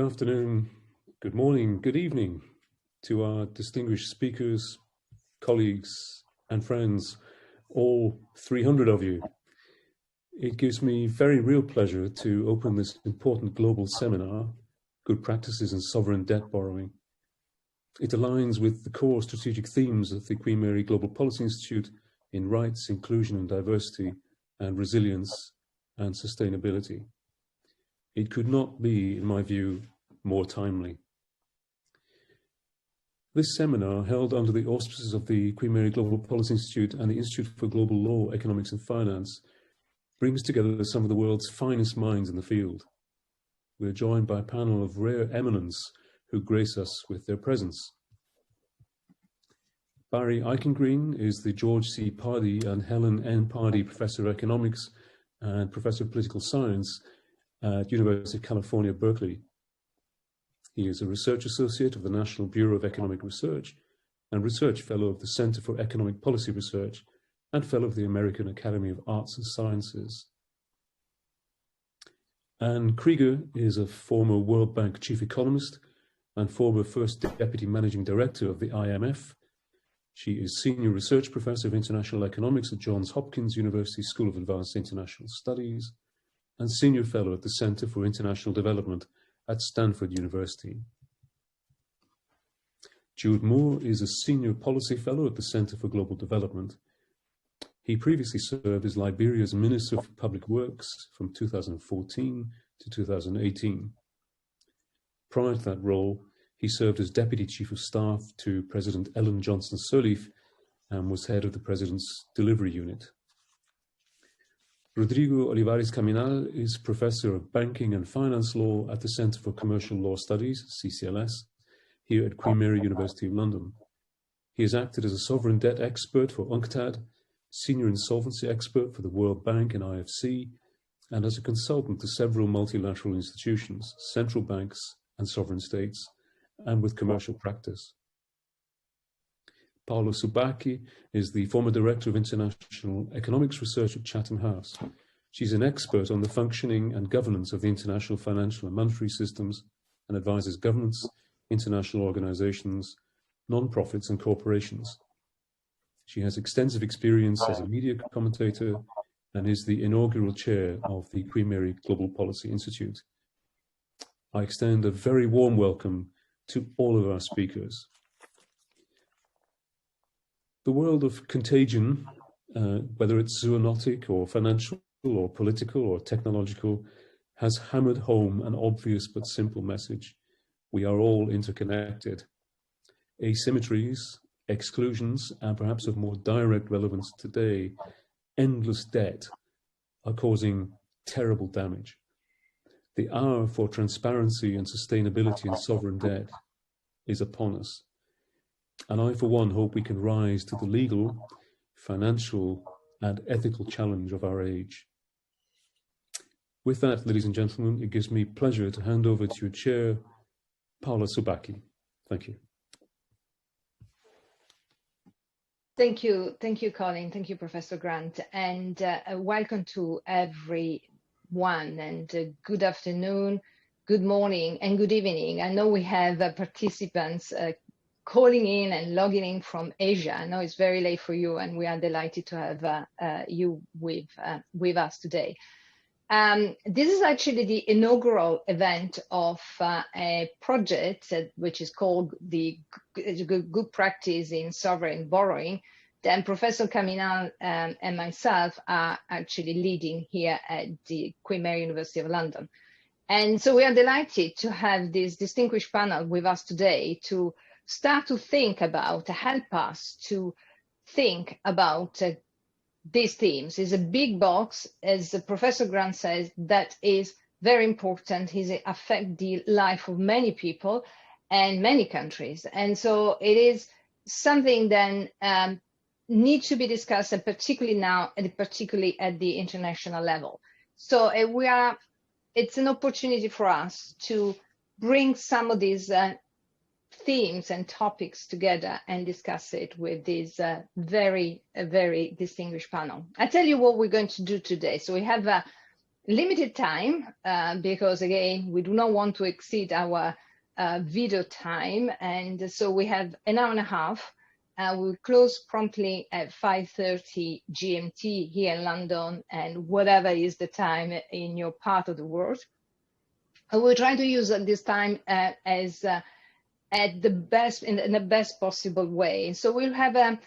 afternoon, good morning, good evening to our distinguished speakers, colleagues and friends, all 300 of you. It gives me very real pleasure to open this important global seminar, Good Practices in Sovereign Debt Borrowing. It aligns with the core strategic themes of the Queen Mary Global Policy Institute in rights, inclusion and diversity, and resilience and sustainability. It could not be, in my view, more timely. This seminar, held under the auspices of the Queen Mary Global Policy Institute and the Institute for Global Law, Economics and Finance, brings together some of the world's finest minds in the field. We are joined by a panel of rare eminence who grace us with their presence. Barry Eichengreen is the George C. Pardee and Helen N. Pardee Professor of Economics and Professor of Political Science at University of California, Berkeley. He is a Research Associate of the National Bureau of Economic Research and Research Fellow of the Center for Economic Policy Research and Fellow of the American Academy of Arts and Sciences. Anne Krieger is a former World Bank Chief Economist and former First Deputy Managing Director of the IMF. She is Senior Research Professor of International Economics at Johns Hopkins University School of Advanced International Studies and Senior Fellow at the Center for International Development at Stanford University. Jude Moore is a Senior Policy Fellow at the Center for Global Development. He previously served as Liberia's Minister for Public Works from 2014 to 2018. Prior to that role, he served as Deputy Chief of Staff to President Ellen Johnson Sirleaf and was head of the President's Delivery Unit. Rodrigo Olivares Caminal is Professor of Banking and Finance Law at the Center for Commercial Law Studies, CCLS, here at Queen Mary University of London. He has acted as a sovereign debt expert for UNCTAD, senior insolvency expert for the World Bank and IFC, and as a consultant to several multilateral institutions, central banks and sovereign states, and with commercial practice. Paola Subacchi is the former Director of International Economics Research at Chatham House. She's an expert on the functioning and governance of the international financial and monetary systems and advises governments, international organizations, non-profits and corporations. She has extensive experience as a media commentator and is the inaugural chair of the Queen Mary Global Policy Institute. I extend a very warm welcome to all of our speakers. The world of contagion, whether it's zoonotic or financial or political or technological, has hammered home an obvious but simple message. We are all interconnected. Asymmetries, exclusions, and perhaps of more direct relevance today, endless debt are causing terrible damage. The hour for transparency and sustainability in sovereign debt is upon us. And I, for one, hope we can rise to the legal, financial, and ethical challenge of our age. With that, ladies and gentlemen, it gives me pleasure to hand over to your chair, Paola Subacchi. Thank you. Thank you, Colin. Thank you, Professor Grant, and welcome to everyone. And good afternoon, good morning, and good evening. I know we have participants calling in and logging in from Asia. I know it's very late for you, and we are delighted to have you with us today. This is actually the inaugural event of a project which is called the Good Practice in Sovereign Borrowing. Then Professor Caminal and myself are actually leading here at the Queen Mary University of London. And so we are delighted to have this distinguished panel with us today to start to think about, to help us to think about these themes. It's a big box, as Professor Grant says, that is very important. It affects the life of many people and many countries. And so it is something that needs to be discussed, and particularly now, and particularly at the international level. So it's an opportunity for us to bring some of these themes and topics together and discuss it with this very distinguished panel. I tell you what we're going to do today. So we have limited time because, again, we do not want to exceed our video time. And so we have an hour and a half. We'll close promptly at 5:30 GMT here in London, and whatever is the time in your part of the world. We'll try to use this time as at the best, in the best possible way. So we'll have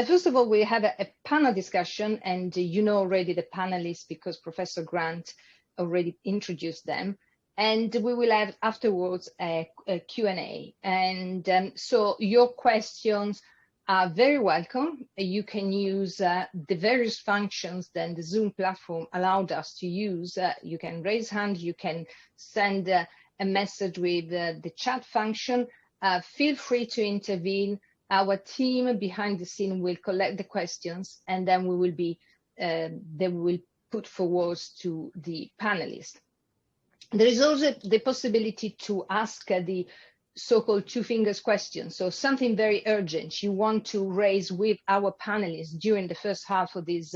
first of all, we have a panel discussion, and you know already the panelists because Professor Grant already introduced them. And we will have afterwards a Q&A. And so your questions are very welcome. You can use the various functions that the Zoom platform allowed us to use. You can raise hand, you can send a message with the chat function. Feel free to intervene. Our team behind the scene will collect the questions, and then we will be they will put forwards to the panelists. There is also the possibility to ask the so-called two fingers question. So something very urgent you want to raise with our panelists during the first half of this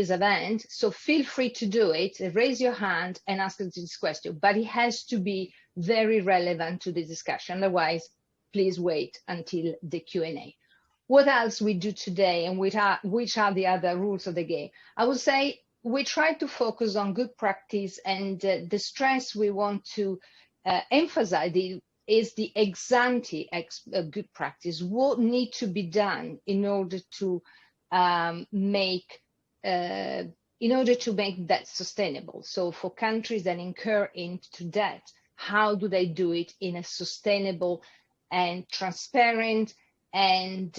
event. So feel free to do it. Raise your hand and ask this question, but it has to be very relevant to the discussion. Otherwise, please wait until the Q&A. What else we do today, and which are the other rules of the game? I would say we try to focus on good practice, and the stress we want to emphasize is the ex-ante good practice. What needs to be done in order to make that sustainable? So for countries that incur into debt, how do they do it in a sustainable and transparent and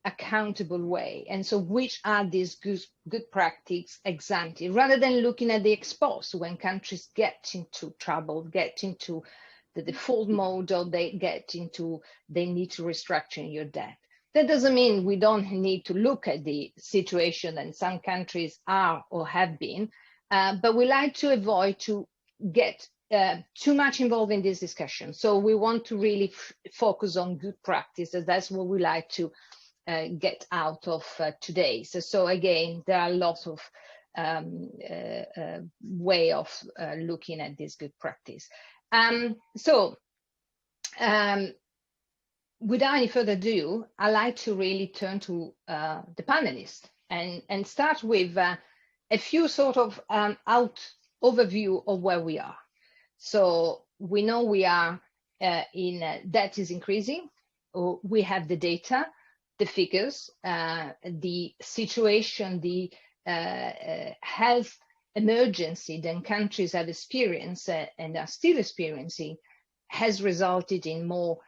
accountable way? And so which are these good practices ex ante, rather than looking at the ex post when countries get into trouble, get into the default mode, or they need to restructure your debt. That doesn't mean we don't need to look at the situation that some countries are or have been, but we like to avoid to get too much involved in this discussion. So we want to really focus on good practices. That's what we like to get out of today. So again, there are lots of way of looking at this good practice. Without any further ado, I like to really turn to the panelists and start with a few sort of overview of where we are. So we know we are debt is increasing. We have the data, the figures, the situation, the health emergency that countries have experienced and are still experiencing has resulted in more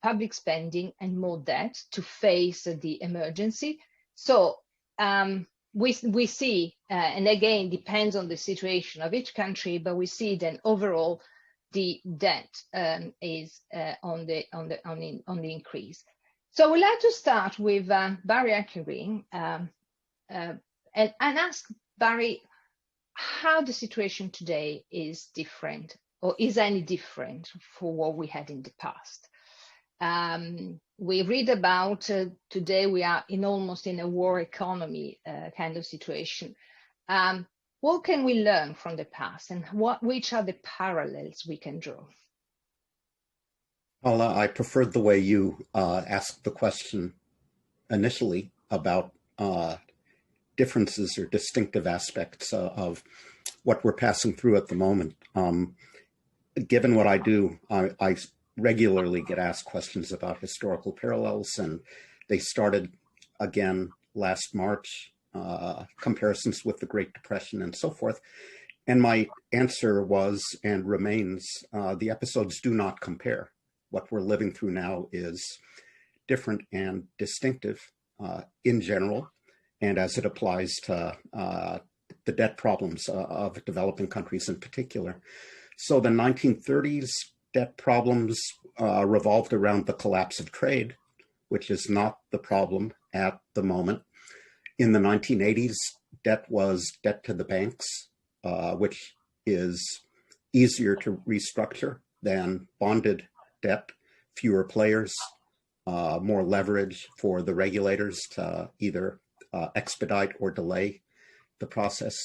public spending and more debt to face the emergency. So we see, and again, depends on the situation of each country, but we see that overall the debt is on the increase. So I would like to start with Barry Akerby and ask Barry how the situation today is different, or is any different for what we had in the past. We read about today we are almost in a war economy kind of situation. What can we learn from the past, and which are the parallels we can draw? Well, I preferred the way you asked the question initially about differences or distinctive aspects of what we're passing through at the moment. Given what I do, I regularly get asked questions about historical parallels, and they started again last March, comparisons with the Great Depression and so forth. And my answer was and remains, the episodes do not compare. What we're living through now is different and distinctive in general, and as it applies to the debt problems of developing countries in particular. So the 1930s debt problems revolved around the collapse of trade, which is not the problem at the moment. In the 1980s, debt was debt to the banks, which is easier to restructure than bonded debt, fewer players, more leverage for the regulators to either expedite or delay the process.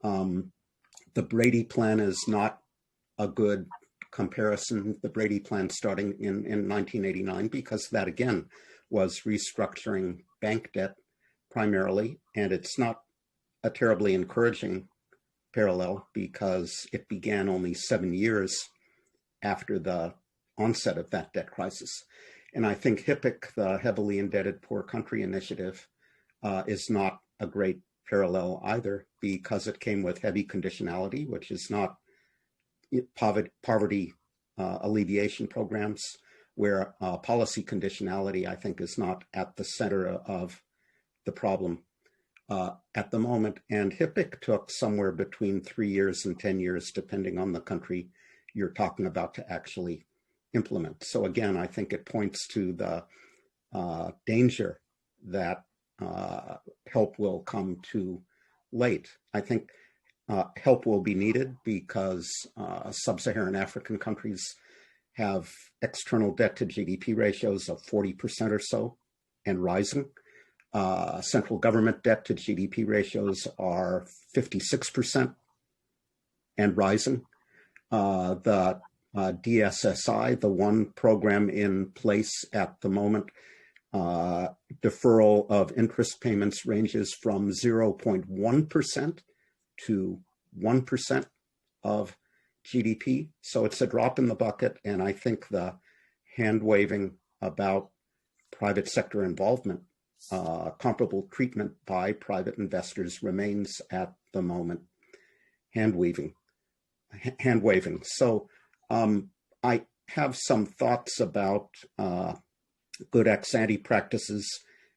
The Brady Plan is not a good comparison, the Brady Plan starting in 1989, because that again was restructuring bank debt primarily, and it's not a terribly encouraging parallel because it began only 7 years after the onset of that debt crisis. And I think HIPC, the Heavily Indebted Poor Country Initiative, is not a great parallel either, because it came with heavy conditionality, which is not poverty alleviation programs, where policy conditionality, I think, is not at the center of the problem at the moment. And HIPC took somewhere between 3 years and 10 years, depending on the country you're talking about, to actually implement. So again, I think it points to the danger that help will come too late. I think help will be needed because sub-Saharan African countries have external debt to GDP ratios of 40% or so and rising. Central government debt to GDP ratios are 56% and rising. The DSSI, the one program in place at the moment, deferral of interest payments ranges from 0.1% to 1% of GDP. So it's a drop in the bucket. And I think the hand waving about private sector involvement, comparable treatment by private investors, remains at the moment hand waving. So I have some thoughts about good ex-ante practices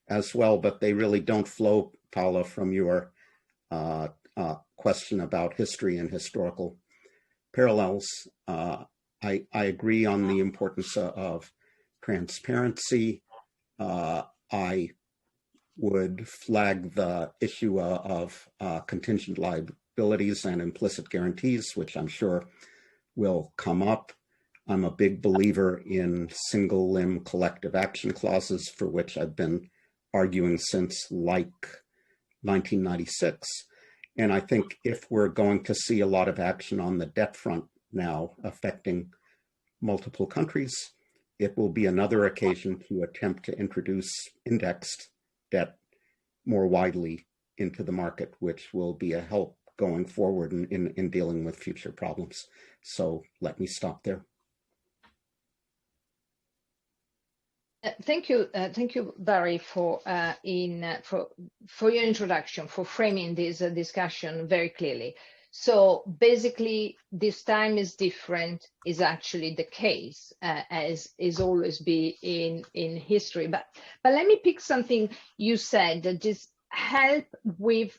as well, but they really don't flow, Paula, from your question about history and historical parallels. I agree on the importance of transparency. I would flag the issue of contingent liabilities and implicit guarantees, which I'm sure will come up. I'm a big believer in single limb collective action clauses, for which I've been arguing since like 1996. And I think if we're going to see a lot of action on the debt front now affecting multiple countries, it will be another occasion to attempt to introduce indexed debt more widely into the market, which will be a help going forward in dealing with future problems. So let me stop there. Thank you, Barry, for your introduction, for framing this discussion very clearly. So basically, this time is different is actually the case, as is always be in history. But let me pick something you said, that this help will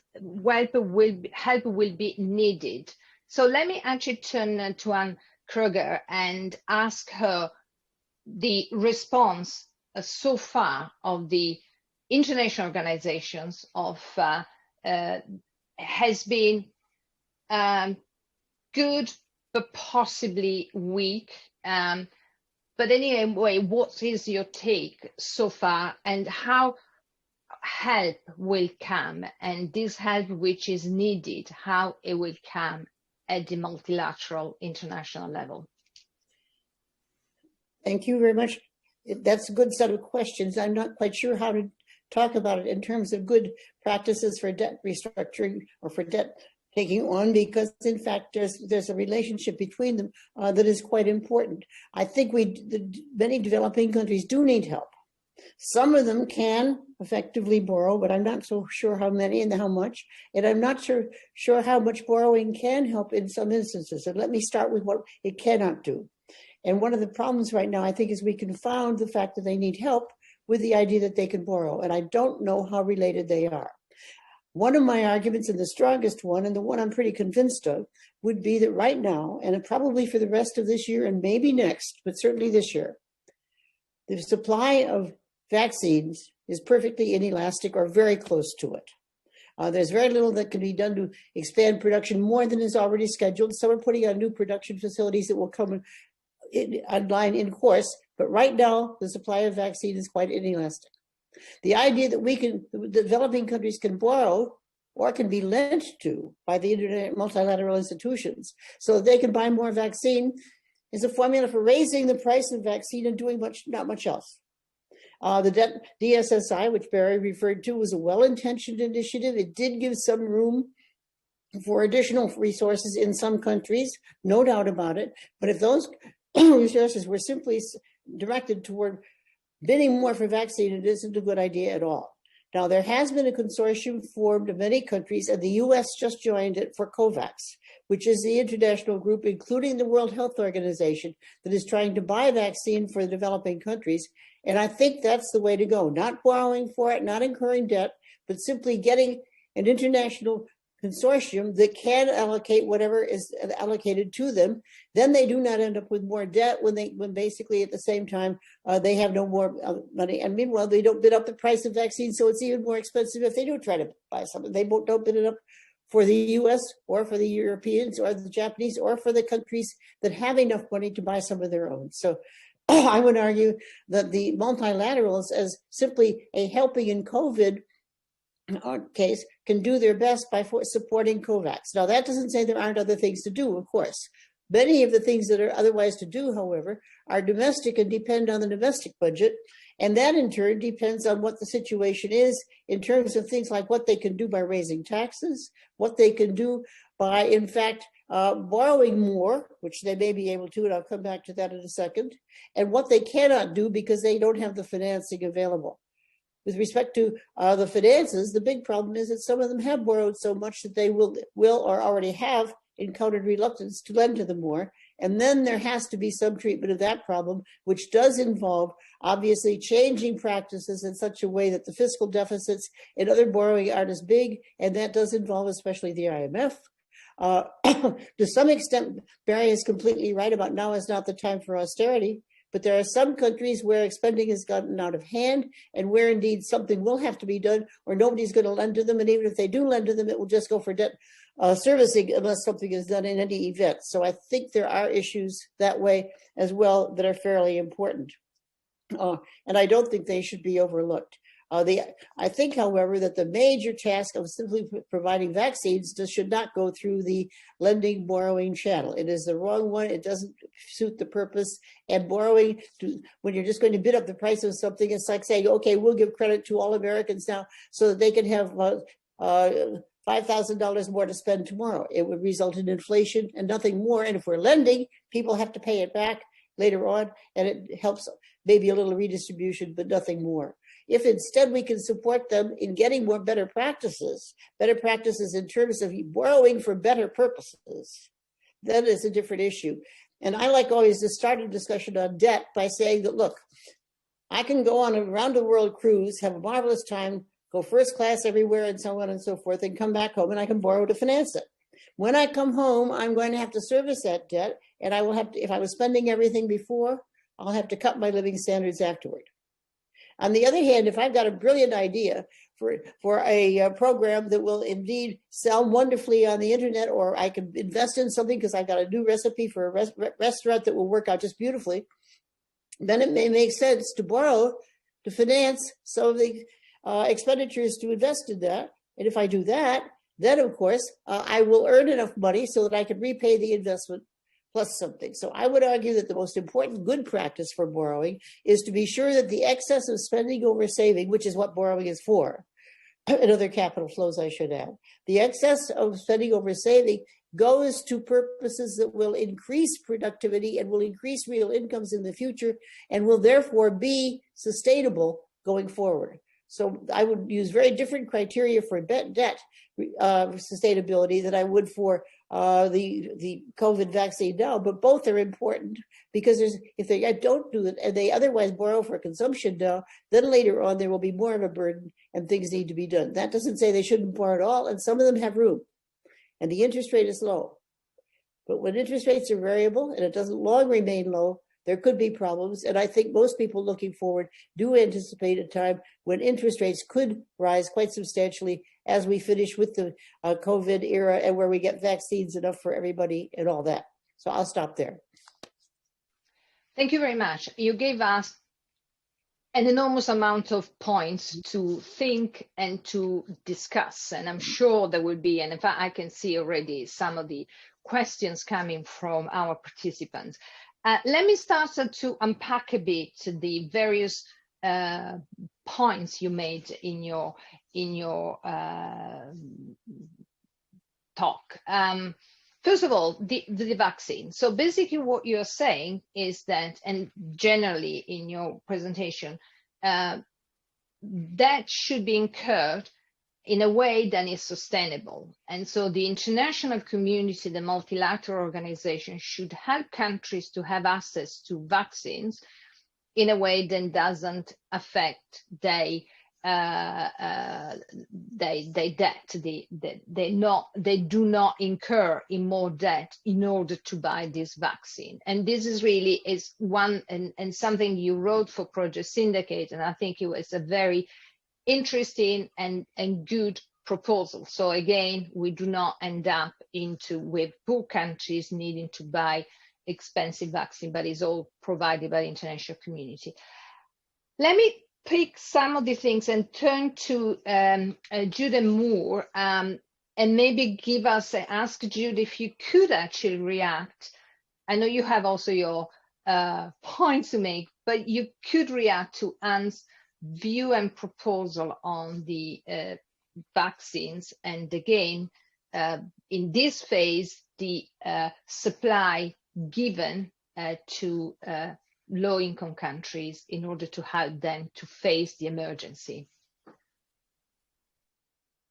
be needed. So let me actually turn to Anne Kruger and ask her the response so far of the international organizations has been good, but possibly weak. But anyway, what is your take so far, and how help will come, and this help which is needed, how it will come at the multilateral international level? Thank you very much. That's a good set of questions. I'm not quite sure how to talk about it in terms of good practices for debt restructuring or for debt taking on, because in fact there's a relationship between them that is quite important. I think many developing countries do need help. Some of them can effectively borrow, but I'm not so sure how many and how much. And I'm not sure how much borrowing can help in some instances. And let me start with what it cannot do. And one of the problems right now, I think, is we confound the fact that they need help with the idea that they can borrow. And I don't know how related they are. One of my arguments, and the strongest one, and the one I'm pretty convinced of, would be that right now, and probably for the rest of this year and maybe next, but certainly this year, the supply of vaccines is perfectly inelastic or very close to it. There's very little that can be done to expand production more than is already scheduled. Some are putting on new production facilities that will come online in course, but right now the supply of vaccine is quite inelastic. The idea that the developing countries can borrow or can be lent to by the internet multilateral institutions so that they can buy more vaccine is a formula for raising the price of vaccine and doing not much else. The DSSI, which Barry referred to, was a well-intentioned initiative. It did give some room for additional resources in some countries, no doubt about it. But if those resources were simply directed toward bidding more for vaccine, it isn't a good idea at all. Now, there has been a consortium formed of many countries, and the US just joined it for COVAX, which is the international group, including the World Health Organization, that is trying to buy vaccine for the developing countries. And I think that's the way to go, not borrowing for it, not incurring debt, but simply getting an international consortium that can allocate whatever is allocated to them. Then they do not end up with more debt when basically at the same time they have no more money. And meanwhile, they don't bid up the price of vaccine, so it's even more expensive if they do try to buy something. They don't bid it up for the US or for the Europeans or the Japanese or for the countries that have enough money to buy some of their own. So I would argue that the multilaterals, as simply a helping in COVID case, can do their best by supporting COVAX. Now, that doesn't say there aren't other things to do, of course. Many of the things that are otherwise to do, however, are domestic and depend on the domestic budget. And that, in turn, depends on what the situation is in terms of things like what they can do by raising taxes, what they can do by, in fact, borrowing more, which they may be able to, and I'll come back to that in a second, and what they cannot do because they don't have the financing available. With respect to the finances, the big problem is that some of them have borrowed so much that they will or already have encountered reluctance to lend to them more. And then there has to be some treatment of that problem, which does involve, obviously, changing practices in such a way that the fiscal deficits and other borrowing aren't as big. And that does involve especially the IMF. To some extent, Barry is completely right about now is not the time for austerity. But there are some countries where spending has gotten out of hand and where indeed something will have to be done or nobody's going to lend to them. And even if they do lend to them, it will just go for debt servicing unless something is done in any event. So I think there are issues that way as well that are fairly important. And I don't think they should be overlooked. I think, however, that the major task of simply providing vaccines should not go through the lending borrowing channel. It is the wrong one. It doesn't suit the purpose. And borrowing, when you're just going to bid up the price of something, it's like saying, okay, we'll give credit to all Americans now so that they can have $5,000 more to spend tomorrow. It would result in inflation and nothing more. And if we're lending, people have to pay it back later on, and it helps maybe a little redistribution, but nothing more. If instead we can support them in getting better practices in terms of borrowing for better purposes, then it's a different issue. And I like always to start a discussion on debt by saying that, look, I can go on a round-the-world cruise, have a marvelous time, go first class everywhere and so on and so forth, and come back home and I can borrow to finance it. When I come home, I'm going to have to service that debt, and I will have to, if I was spending everything before, I'll have to cut my living standards afterward. On the other hand, if I've got a brilliant idea for a program that will indeed sell wonderfully on the internet, or I can invest in something because I've got a new recipe for a restaurant that will work out just beautifully, then it may make sense to borrow to finance some of the expenditures to invest in that. And if I do that, then of course, I will earn enough money so that I can repay the investment plus something. So I would argue that the most important good practice for borrowing is to be sure that the excess of spending over saving, which is what borrowing is for, and other capital flows I should add, the excess of spending over saving goes to purposes that will increase productivity and will increase real incomes in the future and will therefore be sustainable going forward. So I would use very different criteria for debt sustainability than I would for the COVID vaccine now, but both are important because if they don't do it and they otherwise borrow for consumption now, then later on there will be more of a burden and things need to be done. That doesn't say they shouldn't borrow at all, and some of them have room, and the interest rate is low. But when interest rates are variable and it doesn't long remain low, there could be problems, and I think most people looking forward do anticipate a time when interest rates could rise quite substantially as we finish with the COVID era and where we get vaccines enough for everybody and all that. So I'll stop there. Thank you very much. You gave us an enormous amount of points to think and to discuss. And I'm sure there will be, and in fact, I can see already some of the questions coming from our participants. Let me start to unpack a bit the various points you made in your talk. First of all, the vaccine. So basically what you're saying is that, and generally in your presentation, that should be incurred in a way that is sustainable. And so the international community, the multilateral organization, should help countries to have access to vaccines in a way that doesn't affect their debt. They do not incur in more debt in order to buy this vaccine. And this is really one and something you wrote for Project Syndicate, and I think it was a very interesting and good proposal. So again, we do not end up with poor countries needing to buy expensive vaccine, but it's all provided by the international community. Let me pick some of the things and turn to Jude Moore and maybe ask Jude if you could actually react. I know you have also your points to make, but you could react to Anne's view and proposal on the vaccines. And again, in this phase, the supply given to low-income countries in order to help them to face the emergency.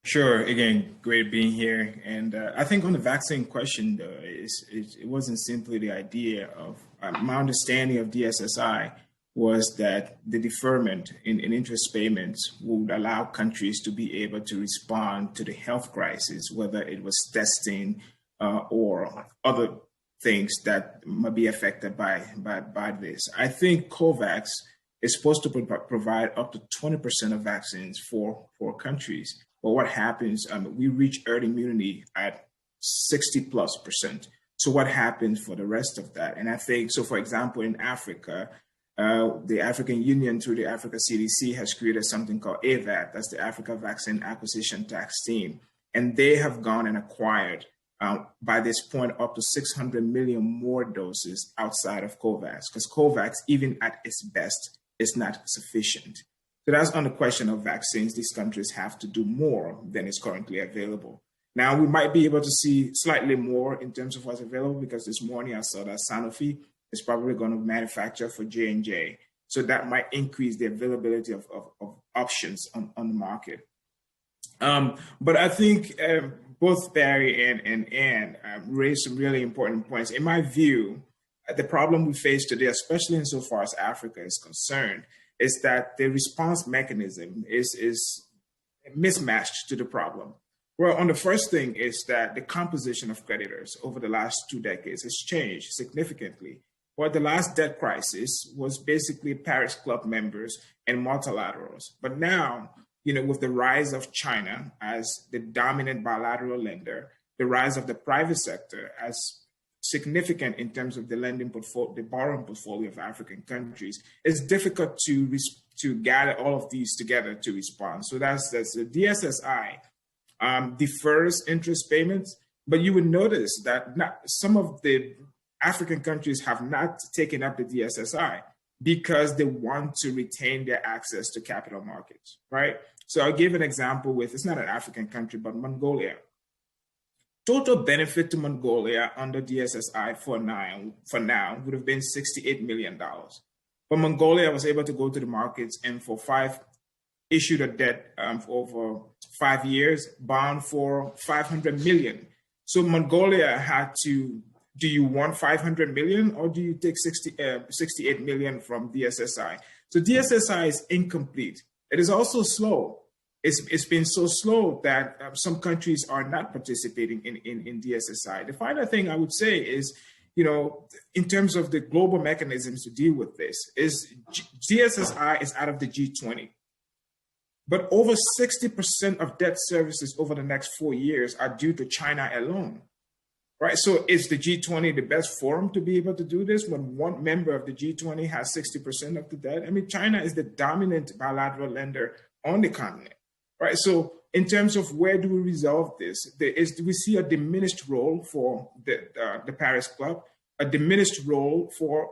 Sure. Again, great being here. And I think on the vaccine question, it wasn't simply the idea of my understanding of DSSI was that the deferment in interest payments would allow countries to be able to respond to the health crisis, whether it was testing or other things that might be affected by this. I think COVAX is supposed to provide up to 20% of vaccines for countries. But what happens, we reach herd immunity at 60+%. So what happens for the rest of that? And I think, so for example, in Africa, the African Union through the Africa CDC has created something called AVAT, that's the Africa Vaccine Acquisition Tax Team. And they have gone and acquired by this point up to 600 million more doses outside of COVAX, because COVAX, even at its best, is not sufficient. So that's on the question of vaccines. These countries have to do more than is currently available. Now, we might be able to see slightly more in terms of what's available, because this morning I saw that Sanofi is probably going to manufacture for J&J. So that might increase the availability of options on the market. But I think both Barry and Anne raised some really important points. In my view, the problem we face today, especially insofar as Africa is concerned, is that the response mechanism is mismatched to the problem. Well, on the first thing is that the composition of creditors over the last 2 decades has changed significantly. Well, the last debt crisis was basically Paris Club members and multilaterals. But now, with the rise of China as the dominant bilateral lender, the rise of the private sector as significant in terms of the lending portfolio, the borrowing portfolio of African countries, it's difficult to gather all of these together to respond. So that's the DSSI defers interest payments, but you would notice that some of the African countries have not taken up the DSSI because they want to retain their access to capital markets, right? So I'll give an example with, it's not an African country, but Mongolia. Total benefit to Mongolia under DSSI for now would have been $68 million. But Mongolia was able to go to the markets and issued a debt for over 5 years, bond for $500 million. So Mongolia had to, do you want 500 million or do you take 68 million from DSSI? So DSSI is incomplete. It is also slow. It's been so slow that some countries are not participating in DSSI. The final thing I would say is, in terms of the global mechanisms to deal with this, is DSSI is out of the G20. But over 60% of debt services over the next 4 years are due to China alone. right? So is the G20 the best forum to be able to do this when one member of the G20 has 60% of the debt? I mean, China is the dominant bilateral lender on the continent, right? So in terms of where do we resolve this, do we see a diminished role for the Paris Club, a diminished role for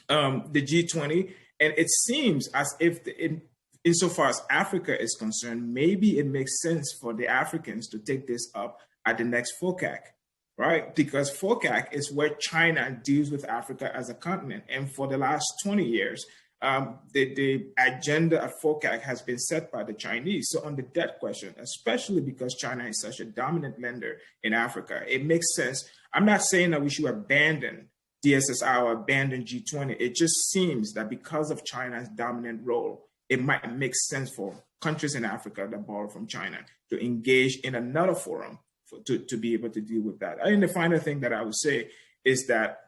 the G20? And it seems as if insofar as Africa is concerned, maybe it makes sense for the Africans to take this up at the next FOCAC, right? Because FOCAC is where China deals with Africa as a continent. And for the last 20 years, the agenda at FOCAC has been set by the Chinese. So on the debt question, especially because China is such a dominant lender in Africa, it makes sense. I'm not saying that we should abandon DSSI or abandon G20. It just seems that because of China's dominant role, it might make sense for countries in Africa that borrow from China to engage in another forum to be able to deal with that. I think the final thing that I would say is that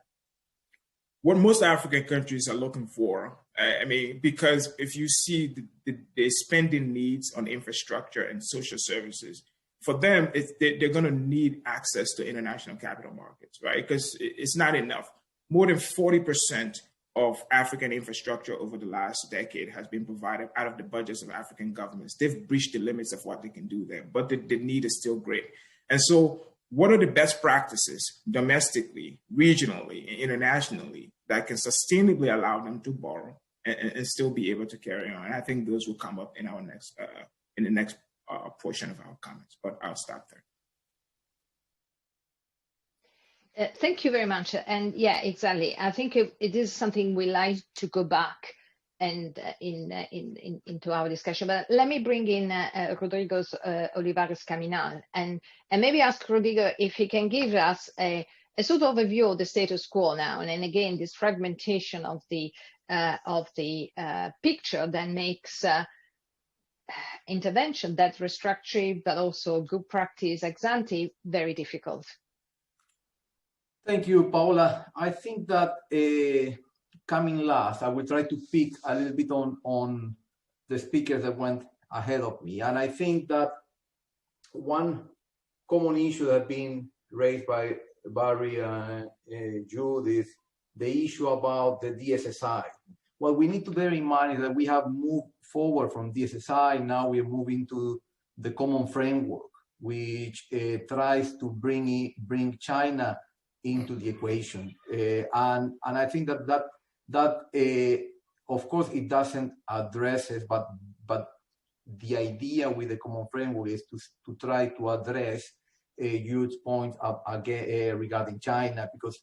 what most African countries are looking for, I mean, because if you see the spending needs on infrastructure and social services, for them, they're going to need access to international capital markets, right? Because it's not enough. More than 40% of African infrastructure over the last decade has been provided out of the budgets of African governments. They've breached the limits of what they can do there, but the need is still great. And so what are the best practices domestically, regionally, internationally that can sustainably allow them to borrow and still be able to carry on? And I think those will come up in our next portion of our comments, but I'll stop there. Thank you very much. And yeah, exactly. I think it is something we like to go back and into our discussion. But let me bring in Rodrigo Olivares Caminal and maybe ask Rodrigo if he can give us a sort of overview of the status quo now. And again, this fragmentation of the picture that makes intervention, debt restructuring, but also good practice ex ante very difficult. Thank you, Paola. I think that coming last, I will try to pick a little bit on the speakers that went ahead of me. And I think that one common issue that has been raised by Barry and Jude is the issue about the DSSI. What we need to bear in mind is that we have moved forward from DSSI. Now we are moving to the common framework, which tries to bring China into the equation. And I think that of course, it doesn't address it, but the idea with the common framework is to try to address huge points again regarding China, because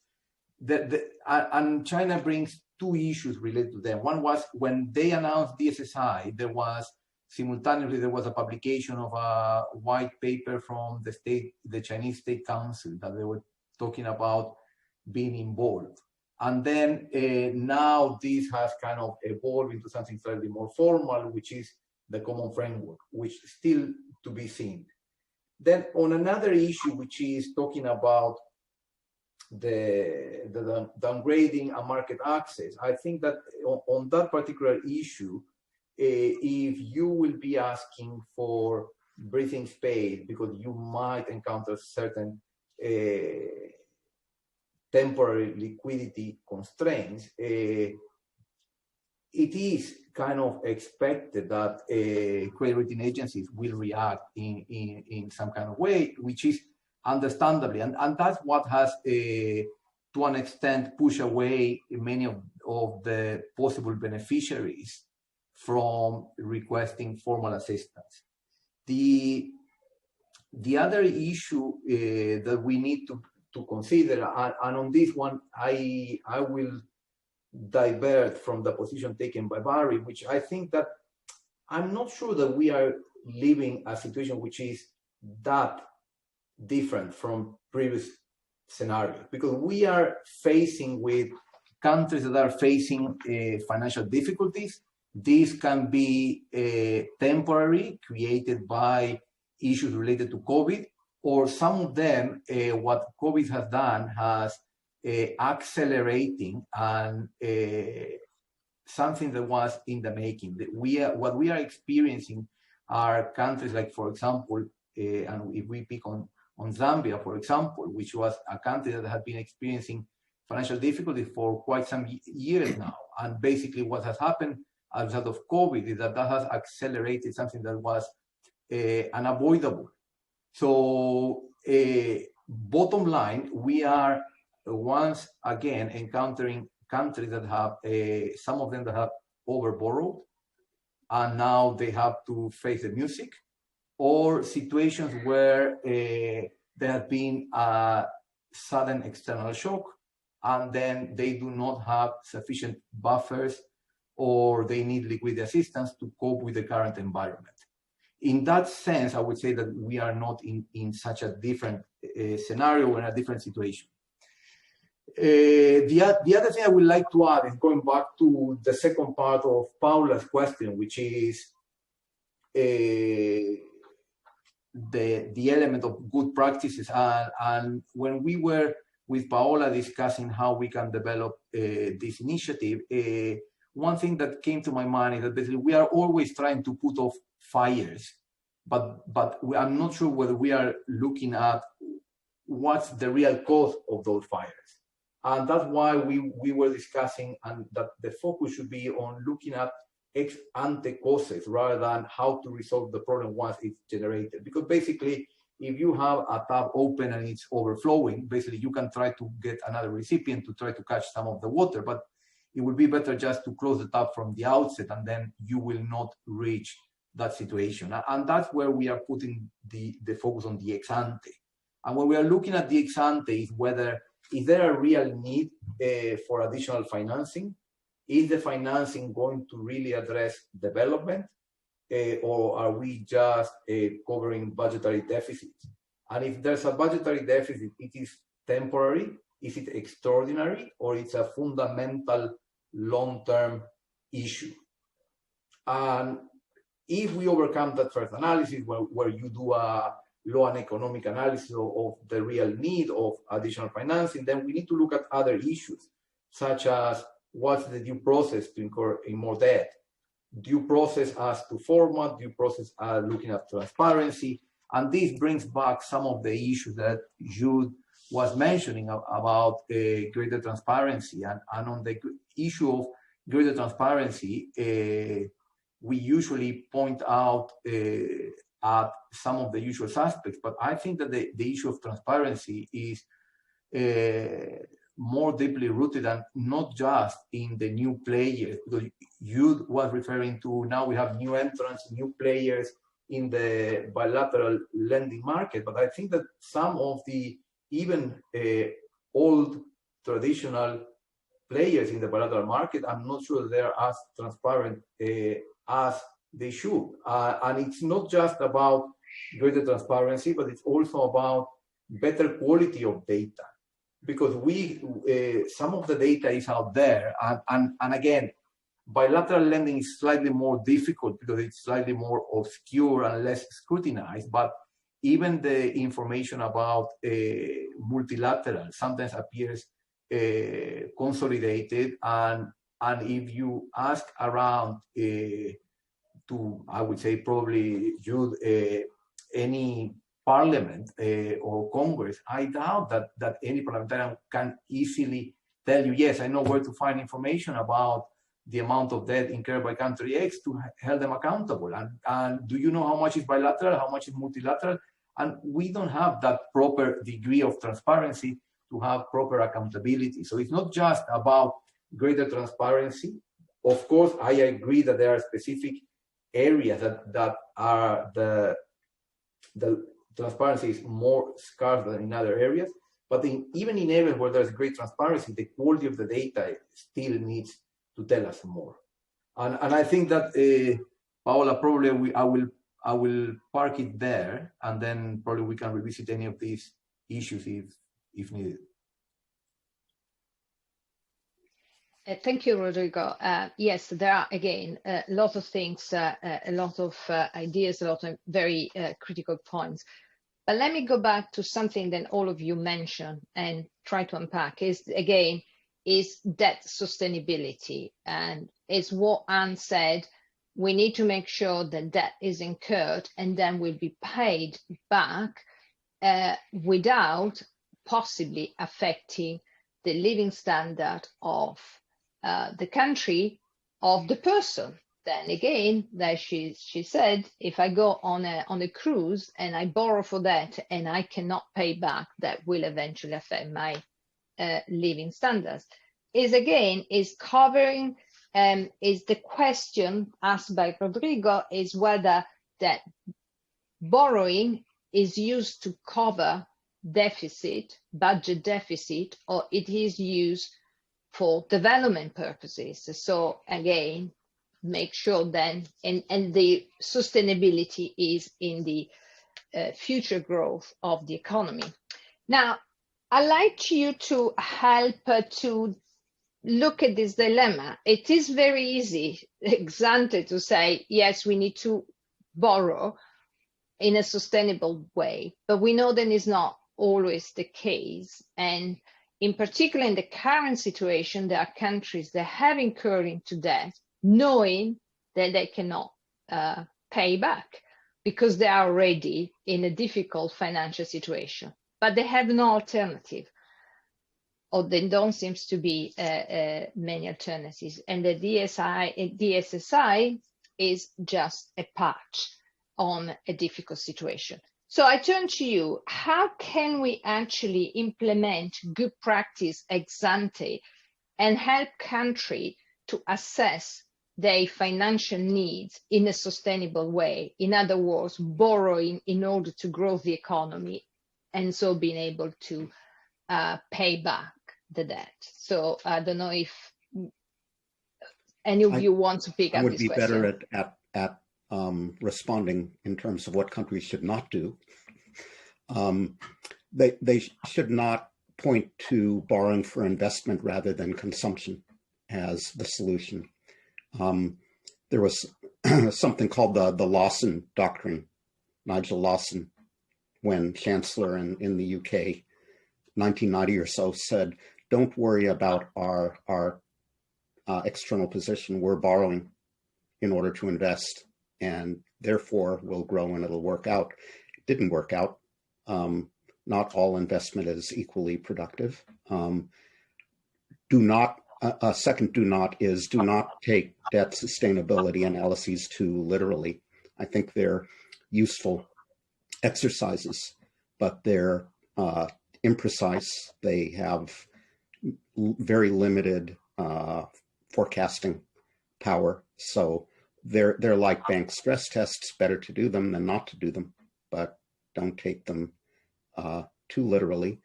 and China brings two issues related to them. One was when they announced DSSI, there was a publication of a white paper from the Chinese State Council that they were talking about being involved. And then now this has kind of evolved into something slightly more formal, which is the common framework, which is still to be seen. Then on another issue, which is talking about the downgrading and market access, I think that on that particular issue, if you will be asking for breathing space because you might encounter certain temporary liquidity constraints, it is kind of expected that credit rating agencies will react in some kind of way, which is understandably, and that's what has to an extent pushed away many of the possible beneficiaries from requesting formal assistance. The other issue that we need to consider, and on this one, I will divert from the position taken by Barry, which I think that I'm not sure that we are living a situation which is that different from previous scenarios, because we are facing with countries that are facing financial difficulties. These can be temporary, created by issues related to COVID, or some of them, what COVID has done has accelerating and something that was in the making. What we are experiencing are countries like, for example, and if we pick on on Zambia, for example, which was a country that had been experiencing financial difficulty for quite some years now. And basically what has happened as a result of COVID is that has accelerated something that was unavoidable. So bottom line, we are once again encountering countries that have, some of them that have overborrowed, and now they have to face the music, or situations where there has been a sudden external shock, and then they do not have sufficient buffers, or they need liquidity assistance to cope with the current environment. In that sense, I would say that we are not in such a different scenario or in a different situation. The other thing I would like to add is going back to the second part of Paula's question, which is the element of good practices. And when we were with Paola discussing how we can develop this initiative, one thing that came to my mind is that basically we are always trying to put off fires, but I'm not sure whether we are looking at what's the real cause of those fires. And that's why we were discussing, and that the focus should be on looking at ex ante causes rather than how to resolve the problem once it's generated. Because basically, if you have a tap open and it's overflowing, basically you can try to get another recipient to try to catch some of the water, but it would be better just to close the tap from the outset, and then you will not reach that situation. And that's where we are putting the focus on the ex ante. And when we are looking at the ex ante is whether, is there a real need for additional financing? Is the financing going to really address development? Or are we just covering budgetary deficits? And if there's a budgetary deficit, it is temporary, is it extraordinary, or it's a fundamental long-term issue? And if we overcome that first analysis, where you do a law and economic analysis of the real need of additional financing, then we need to look at other issues, such as what's the due process to incur in more debt, due process as to format, due process looking at transparency. And this brings back some of the issues that Jude was mentioning about greater transparency. And on the issue of greater transparency, we usually point out at some of the usual suspects, but I think that the issue of transparency is more deeply rooted, and not just in the new players, because you was referring to now we have new entrants, new players in the bilateral lending market, but I think that some of the even old traditional players in the bilateral market, I'm not sure they're as transparent as they should. And it's not just about greater transparency, but it's also about better quality of data. Because some of the data is out there, and again, bilateral lending is slightly more difficult because it's slightly more obscure and less scrutinized, but even the information about multilateral sometimes appears consolidated, and if you ask around to, I would say probably any parliament or Congress, I doubt that any parliamentarian can easily tell you, yes, I know where to find information about the amount of debt incurred by country X to hold them accountable. And do you know how much is bilateral, how much is multilateral? And we don't have that proper degree of transparency to have proper accountability. So it's not just about greater transparency. Of course, I agree that there are specific areas that are the transparency is more scarce than in other areas, but even in areas where there's great transparency, the quality of the data still needs to tell us more. And I think that Paola, probably I will park it there, and then probably we can revisit any of these issues if needed. Thank you, Rodrigo. Yes, there are, again, a lot of things, a lot of ideas, a lot of very critical points. But let me go back to something that all of you mentioned and try to unpack is debt sustainability. And it's what Anne said, we need to make sure that debt is incurred and then will be paid back without possibly affecting the living standard of the country, of the person. Then again, that she said, if I go on a cruise and I borrow for that and I cannot pay back, that will eventually affect my living standards. Is covering, is the question asked by Rodrigo, is whether that borrowing is used to cover deficit, budget deficit, or it is used for development purposes. So again, make sure then, and the sustainability is in the future growth of the economy. Now, I'd like you to help to look at this dilemma. It is very easy, ex ante, to say, yes, we need to borrow in a sustainable way, but we know that is not always the case. And in particular, in the current situation, there are countries that have incurred into debt, knowing that they cannot pay back because they are already in a difficult financial situation, but they have no alternative, or there don't seem to be many alternatives. And the DSSI is just a patch on a difficult situation. So I turn to you. How can we actually implement good practice ex ante and help country to assess their financial needs in a sustainable way? In other words, borrowing in order to grow the economy and so being able to pay back the debt. So I don't know if any of you want to pick up this question. I would be better at responding in terms of what countries should not do. They should not point to borrowing for investment rather than consumption as the solution. There was something called the Lawson Doctrine, Nigel Lawson, when Chancellor in the UK, 1990 or so, said, don't worry about our external position. We're borrowing in order to invest, and therefore will grow and it'll work out. It didn't work out. Not all investment is equally productive. Do not take debt sustainability analyses too literally. I think they're useful exercises, but they're imprecise. They have very limited forecasting power. So they're like bank stress tests. Better to do them than not to do them, but don't take them too literally.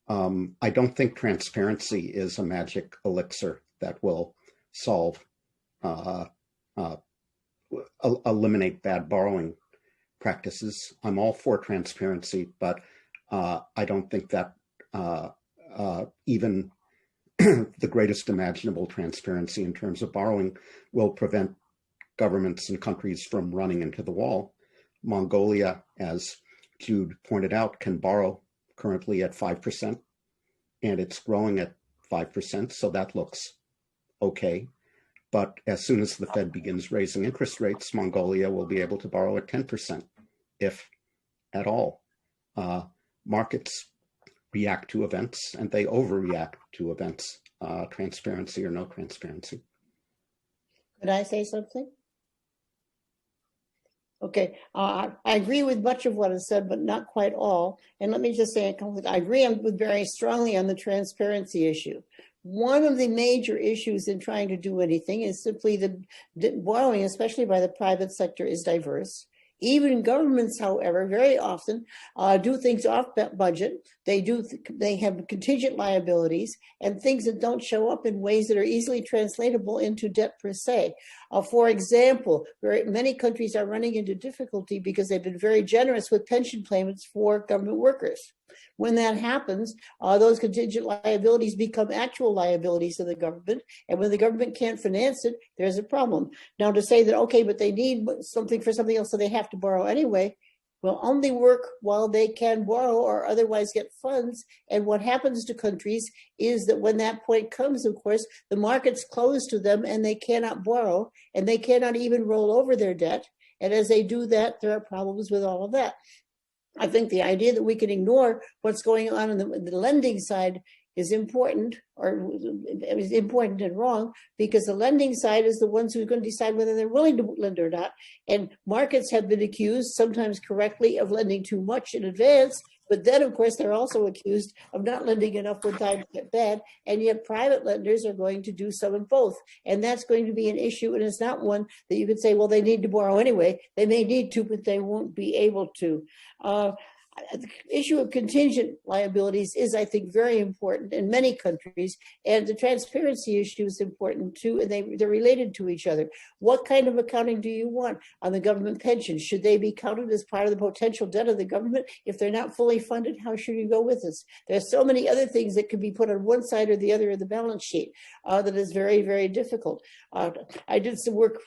I don't think transparency is a magic elixir that will solve, eliminate bad borrowing practices. I'm all for transparency, but I don't think that even the greatest imaginable transparency in terms of borrowing will prevent governments and countries from running into the wall. Mongolia, as Jude pointed out, can borrow currently at 5%, and it's growing at 5%, so that looks okay. But as soon as the Fed begins raising interest rates, Mongolia will be able to borrow at 10%, if at all. Markets react to events, and they overreact to events, transparency or no transparency. Could I say something? Okay, I agree with much of what is said, but not quite all. And let me just say, I agree with very strongly on the transparency issue. One of the major issues in trying to do anything is simply the borrowing, especially by the private sector, is diverse. Even governments, however, very often do things off budget. They have contingent liabilities and things that don't show up in ways that are easily translatable into debt per se. For example, many countries are running into difficulty because they've been very generous with pension payments for government workers. When that happens, those contingent liabilities become actual liabilities of the government. And when the government can't finance it, there's a problem. Now, to say that, okay, but they need something for something else, so they have to borrow anyway, will only work while they can borrow or otherwise get funds. And what happens to countries is that when that point comes, of course, the markets close to them and they cannot borrow, and they cannot even roll over their debt. And as they do that, there are problems with all of that. I think the idea that we can ignore what's going on the lending side is important, or is important and wrong, because the lending side is the ones who are going to decide whether they're willing to lend or not. And markets have been accused, sometimes correctly, of lending too much in advance. But then, of course, they're also accused of not lending enough when times get bad. And yet private lenders are going to do some of both. And that's going to be an issue. And it's not one that you could say, well, they need to borrow anyway. They may need to, but they won't be able to. The issue of contingent liabilities is, I think, very important in many countries, and the transparency issue is important too, and they're related to each other. What kind of accounting do you want on the government pensions? Should they be counted as part of the potential debt of the government? If they're not fully funded, how should you go with this? There's so many other things that could be put on one side or the other of the balance sheet that is very, very difficult. I did some work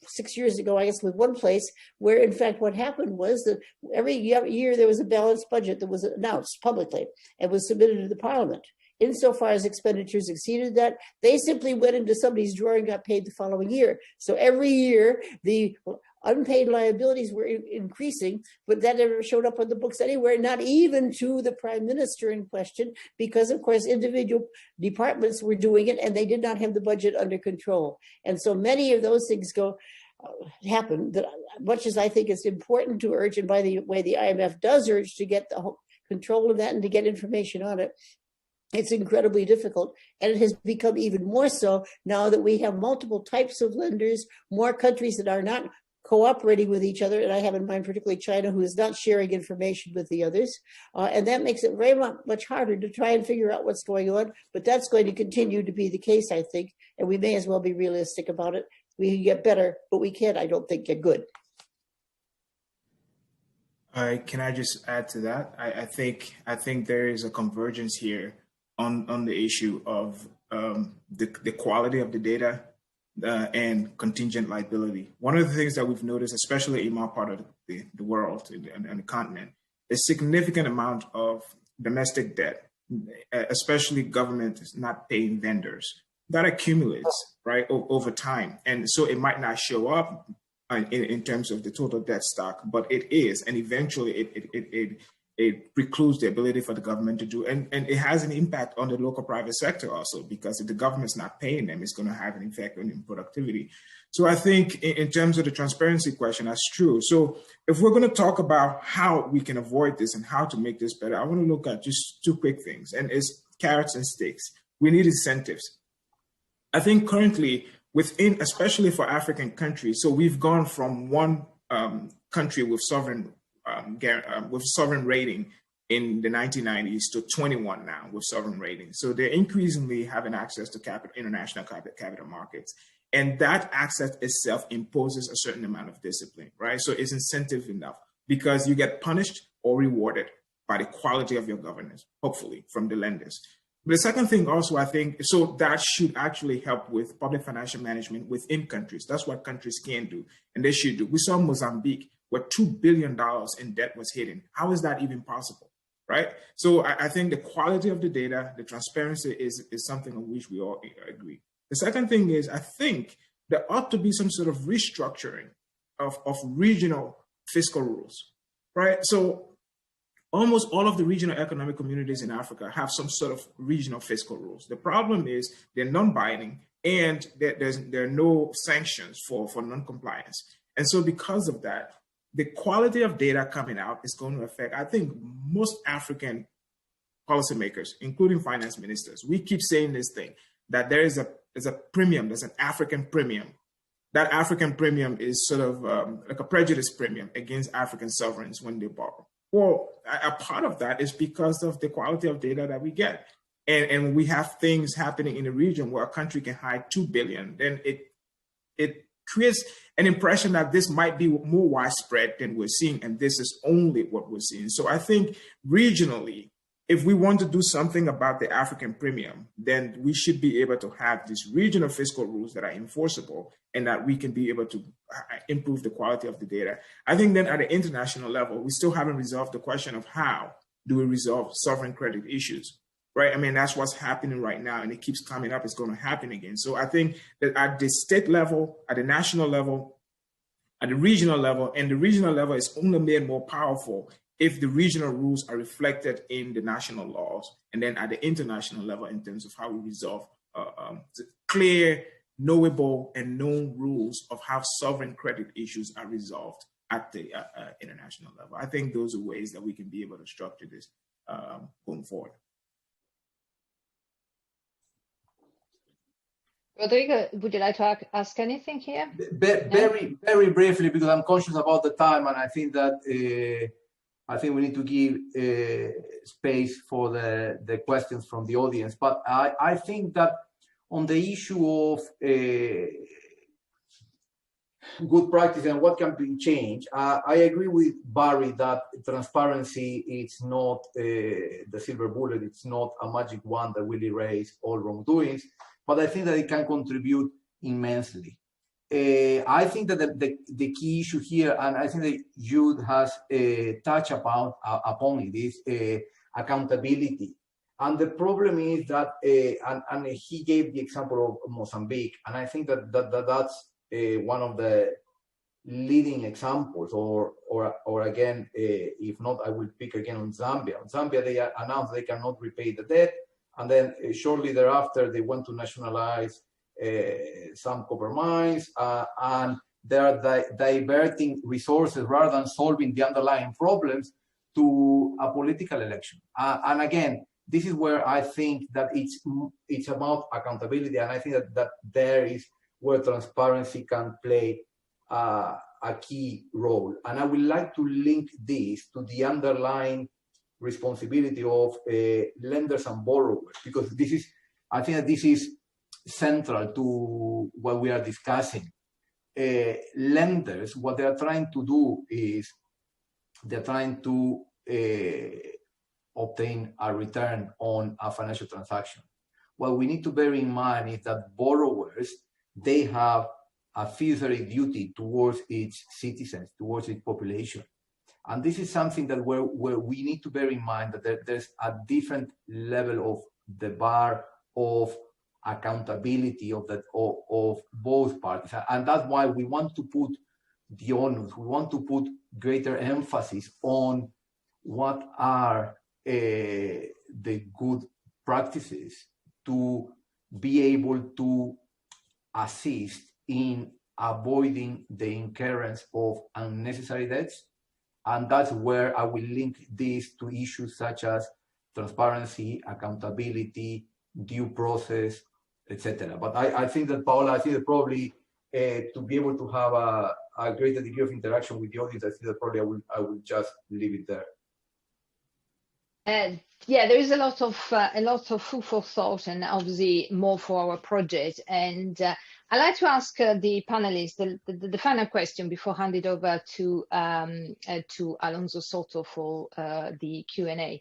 6 years ago, I guess, with one place where, in fact, what happened was that every year there was a balanced budget that was announced publicly and was submitted to the parliament. Insofar as expenditures exceeded that, they simply went into somebody's drawer and got paid the following year. So every year, the unpaid liabilities were increasing, but that never showed up on the books anywhere, not even to the prime minister in question, because, of course, individual departments were doing it and they did not have the budget under control. And so many of those things happen, that much as I think it's important to urge, and by the way, the IMF does urge to get the whole control of that and to get information on it, it's incredibly difficult. And it has become even more so now that we have multiple types of lenders, more countries that are not cooperating with each other, and I have in mind particularly China, who is not sharing information with the others, and that makes it very much harder to try and figure out what's going on, but that's going to continue to be the case, I think, and we may as well be realistic about it. We can get better, but we can't, I don't think, get good. Can I just add to that? I think there is a convergence here on the issue of the quality of the data and contingent liability. One of the things that we've noticed, especially in my part of the world and the continent, is significant amount of domestic debt, especially government is not paying vendors. That accumulates, right, over time. And so it might not show up in terms of the total debt stock, but it is. And eventually it precludes the ability for the government to do, and it has an impact on the local private sector also, because if the government's not paying them, it's going to have an effect on productivity. So I think in terms of the transparency question, that's true. So if we're going to talk about how we can avoid this and how to make this better, I want to look at just two quick things, and it's carrots and sticks. We need incentives. I think currently within, especially for African countries, so we've gone from one country with sovereign rating in the 1990s to 21 now with sovereign rating. So they're increasingly having access to international capital markets. And that access itself imposes a certain amount of discipline, right? So it's incentive enough because you get punished or rewarded by the quality of your governance, hopefully, from the lenders. But the second thing also, I think, so that should actually help with public financial management within countries. That's what countries can do, and they should do. We saw Mozambique, where $2 billion in debt was hidden. How is that even possible, right? So I think the quality of the data, the transparency is something on which we all agree. The second thing is, I think there ought to be some sort of restructuring of regional fiscal rules, right? So almost all of the regional economic communities in Africa have some sort of regional fiscal rules. The problem is they're non-binding and there are no sanctions for non-compliance. And so because of that, the quality of data coming out is going to affect, I think, most African policymakers, including finance ministers. We keep saying this thing, that there's a premium, there's an African premium. That African premium is sort of like a prejudice premium against African sovereigns when they borrow. Well, a part of that is because of the quality of data that we get. And we have things happening in the region where a country can hide 2 billion, then it creates an impression that this might be more widespread than we're seeing, and this is only what we're seeing. So I think regionally, if we want to do something about the African premium, then we should be able to have these regional fiscal rules that are enforceable and that we can be able to improve the quality of the data. I think then at the international level, we still haven't resolved the question of how do we resolve sovereign credit issues, right? I mean, that's what's happening right now, and it keeps coming up. It's going to happen again. So I think that at the state level, at the national level, at the regional level, and the regional level is only made more powerful if the regional rules are reflected in the national laws, and then at the international level in terms of how we resolve clear, knowable, and known rules of how sovereign credit issues are resolved at the international level. I think those are ways that we can be able to structure this going forward. Rodrigo, would you like to ask anything here? Very, very briefly, because I'm conscious about the time, and I think that we need to give space for the questions from the audience. But I think that on the issue of good practice and what can be changed, I agree with Barry that transparency is not the silver bullet. It's not a magic wand that will erase all wrongdoings, but I think that it can contribute immensely. I think that the key issue here, and I think that Jude has touched upon it, is accountability. And the problem is that, and he gave the example of Mozambique, and I think that's one of the leading examples, or again, if not, I will pick again on Zambia. On Zambia, they announced they cannot repay the debt, and then shortly thereafter, they want to nationalize some copper mines, and they are diverting resources rather than solving the underlying problems to a political election. And again, this is where I think that it's about accountability, and I think that there is where transparency can play a key role. And I would like to link this to the underlying responsibility of lenders and borrowers, because I think that this is central to what we are discussing. Lenders, what they are trying to do is they're trying to obtain a return on a financial transaction. What we need to bear in mind is that borrowers, they have a fiduciary duty towards its citizens, towards its population. And this is something that where we need to bear in mind that there's a different level of the bar of accountability of both parties. And that's why we want to put the onus, we want to put greater emphasis on what are the good practices to be able to assist in avoiding the incurrence of unnecessary debts. And that's where I will link this to issues such as transparency, accountability, due process, etc. But I think that, Paola, I think that probably to be able to have a greater degree of interaction with the audience, I think that probably I will just leave it there. Yeah, there is a lot of food for thought, and obviously more for our project. And I'd like to ask the panelists the final question before hand it over to Alonso Soto for the Q&A.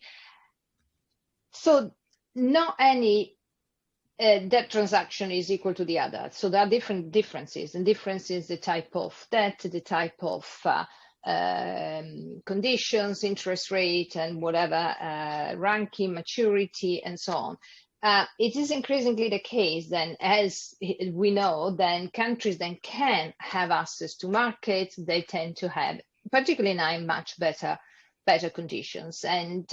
So not any debt transaction is equal to the other. So there are different differences, and differences the type of debt, the type of conditions, interest rate, and whatever, ranking, maturity, and so on. It is increasingly the case then, as we know, then countries then can have access to markets. They tend to have, particularly now, much better conditions. And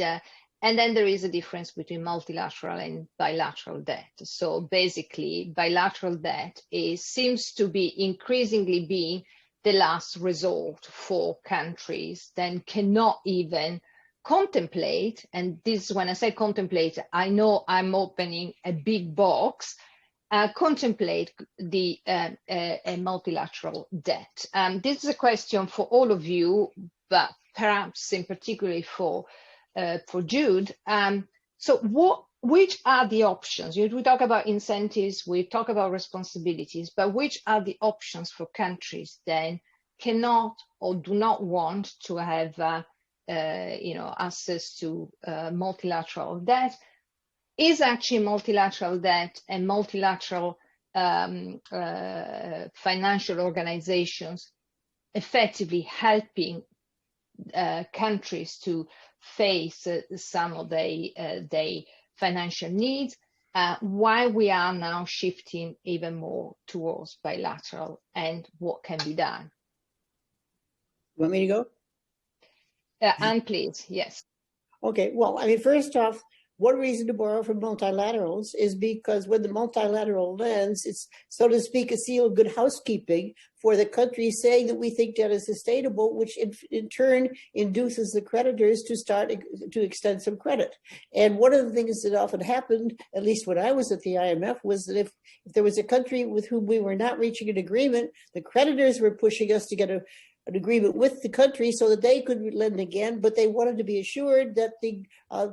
then there is a difference between multilateral and bilateral debt. So basically, bilateral debt seems to be increasingly being the last resort for countries that cannot even contemplate, and this, when I say contemplate, I know I'm opening a big box, contemplate a multilateral debt. This is a question for all of you, but perhaps in particularly for Jude. So which are the options? We talk about incentives, we talk about responsibilities, but which are the options for countries that cannot or do not want to have access to multilateral debt? Is actually multilateral debt and multilateral financial organizations effectively helping countries to face some of their financial needs, while we are now shifting even more towards bilateral, and what can be done? Want me to go? Anne, please, yes. Okay, well, I mean, first off, one reason to borrow from multilaterals is because when the multilateral lends, it's, so to speak, a seal of good housekeeping for the country saying that we think debt is sustainable, which in turn induces the creditors to start to extend some credit. And one of the things that often happened, at least when I was at the IMF, was that if there was a country with whom we were not reaching an agreement, the creditors were pushing us to get an agreement with the country so that they could lend again, but they wanted to be assured that the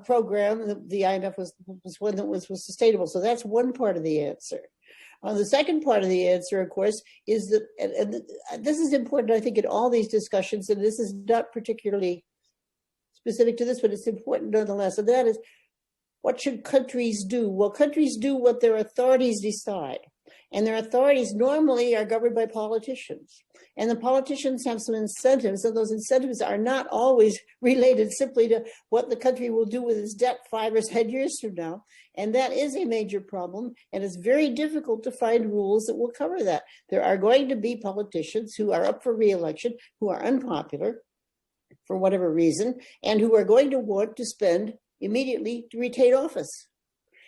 program, the IMF was one that was sustainable. So that's one part of the answer. The second part of the answer, of course, is that, and this is important, I think, in all these discussions, and this is not particularly specific to this, but it's important nonetheless, and that is, what should countries do? Well, countries do what their authorities decide. And their authorities normally are governed by politicians. And the politicians have some incentives, and those incentives are not always related simply to what the country will do with its debt 5 or 10 years from now. And that is a major problem, and it's very difficult to find rules that will cover that. There are going to be politicians who are up for re-election, who are unpopular for whatever reason, and who are going to want to spend immediately to retain office.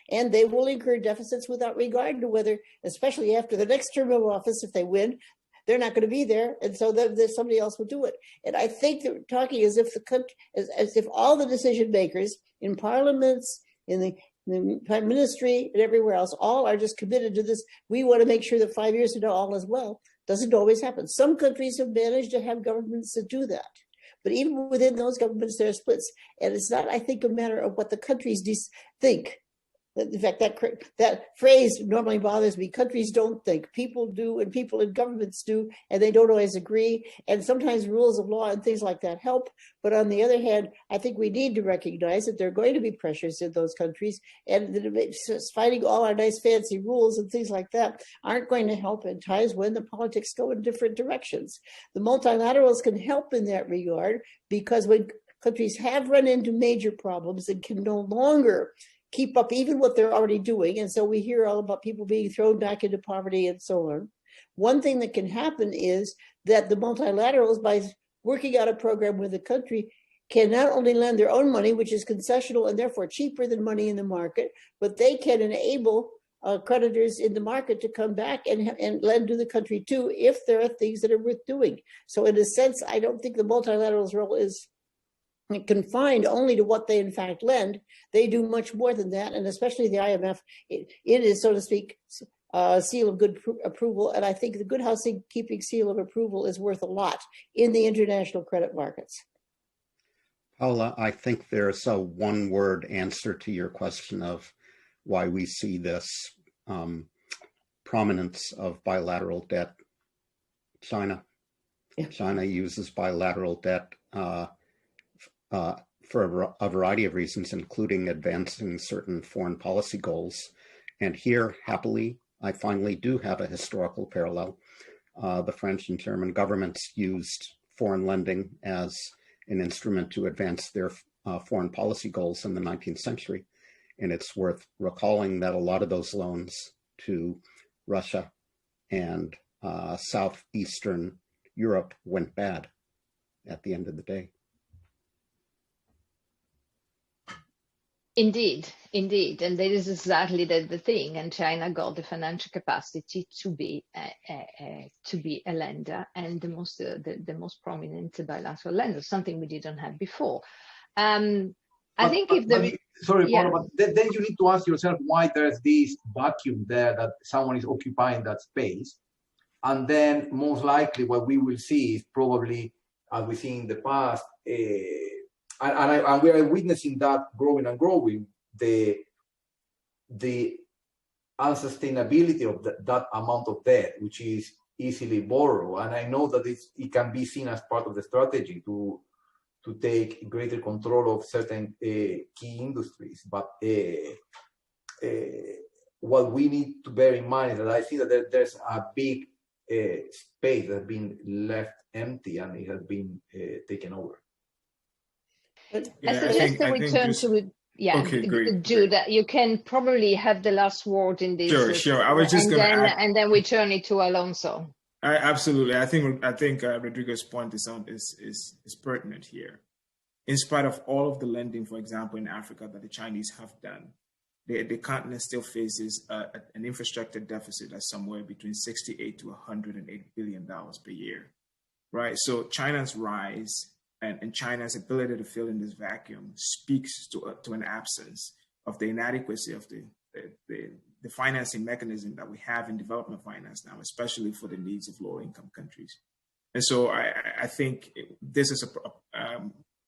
And they will incur deficits without regard to whether, especially after the next term of office, if they win, they're not going to be there, and so somebody else will do it. And I think that we're talking as if the country, as if all the decision makers in parliaments, in the prime ministry, and everywhere else, all are just committed to this. We want to make sure that 5 years from now all is well. Doesn't always happen. Some countries have managed to have governments that do that. But even within those governments, there are splits. And it's not, I think, a matter of what the countries think. In fact, that phrase normally bothers me. Countries don't think. People do, and people in governments do, and they don't always agree. And sometimes rules of law and things like that help. But on the other hand, I think we need to recognize that there are going to be pressures in those countries, and that fighting all our nice fancy rules and things like that aren't going to help in times when the politics go in different directions. The multilaterals can help in that regard, because when countries have run into major problems and can no longer keep up even what they're already doing, and so we hear all about people being thrown back into poverty and so on. One thing that can happen is that the multilaterals, by working out a program with the country, can not only lend their own money, which is concessional and therefore cheaper than money in the market, but they can enable creditors in the market to come back and lend to the country too, if there are things that are worth doing. So in a sense, I don't think the multilaterals' role is confined only to what they in fact lend. They do much more than that, and especially the IMF, it is, so to speak, a seal of good approval, and I think the good housekeeping seal of approval is worth a lot in the international credit markets. Paula, I think there's a one-word answer to your question of why we see this prominence of bilateral debt. China. Yeah. China uses bilateral debt for a variety of reasons, including advancing certain foreign policy goals. And here, happily, I finally do have a historical parallel. The French and German governments used foreign lending as an instrument to advance their foreign policy goals in the 19th century. And it's worth recalling that a lot of those loans to Russia and Southeastern Europe went bad at the end of the day. Indeed, indeed, and that is exactly the thing. And China got the financial capacity to be a lender, and the most prominent bilateral lender, something we didn't have before. I think if the sorry, yeah. Paula, but then you need to ask yourself why there's this vacuum there that someone is occupying that space, and then most likely what we will see is probably, as we see in the past. And we are witnessing that growing and growing, the unsustainability of that amount of debt, which is easily borrowed. And I know that it can be seen as part of the strategy to take greater control of certain key industries. But what we need to bear in mind is that I see that there's a big space that has been left empty and it has been taken over. I suggest that we turn to Jude. You can probably have the last word in this. Sure. I was just going to add, and then we turn it to Alonso. Absolutely. I think Rodrigo's point is pertinent here. in spite of all of the lending, for example, in Africa that the Chinese have done, the continent still faces an infrastructure deficit that's somewhere between $68 to $108 billion per year, right? So China's rise and China's ability to fill in this vacuum speaks to an absence of the inadequacy of the financing mechanism that we have in development finance now, especially for the needs of lower income countries. And so I think this is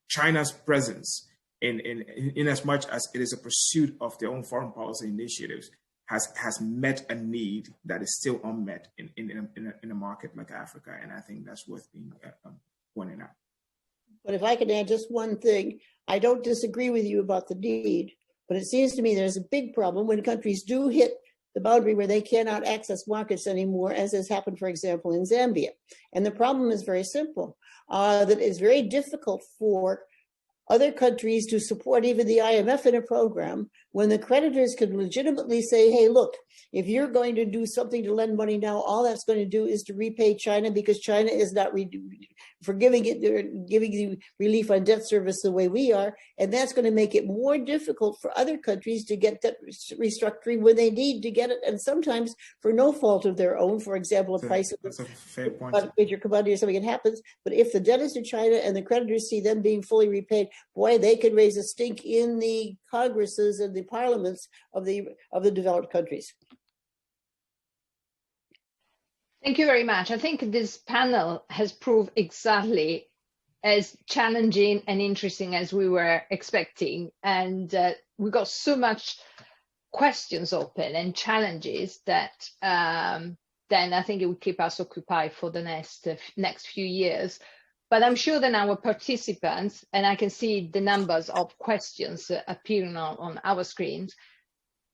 China's presence in as much as it is a pursuit of their own foreign policy initiatives has met a need that is still unmet in a market like Africa. And I think that's worth being pointed out. But if I could add just one thing, I don't disagree with you about the need, but it seems to me there's a big problem when countries do hit the boundary where they cannot access markets anymore, as has happened, for example, in Zambia. And the problem is very simple, that it's very difficult for other countries to support even the IMF in a program when the creditors could legitimately say, hey, look, if you're going to do something to lend money now, all that's going to do is to repay China because China is not giving you relief on debt service the way we are. And that's going to make it more difficult for other countries to get debt restructuring when they need to get it. And sometimes for no fault of their own, for example, a price of a major commodity or something, it happens. But if the debt is to China and the creditors see them being fully repaid, boy, they can raise a stink in the congresses and the parliaments of the developed countries. Thank you very much. I think this panel has proved exactly as challenging and interesting as we were expecting. And we got so much questions open and challenges that then I think it will keep us occupied for the next few years. But I'm sure that our participants, and I can see the numbers of questions appearing on our screens,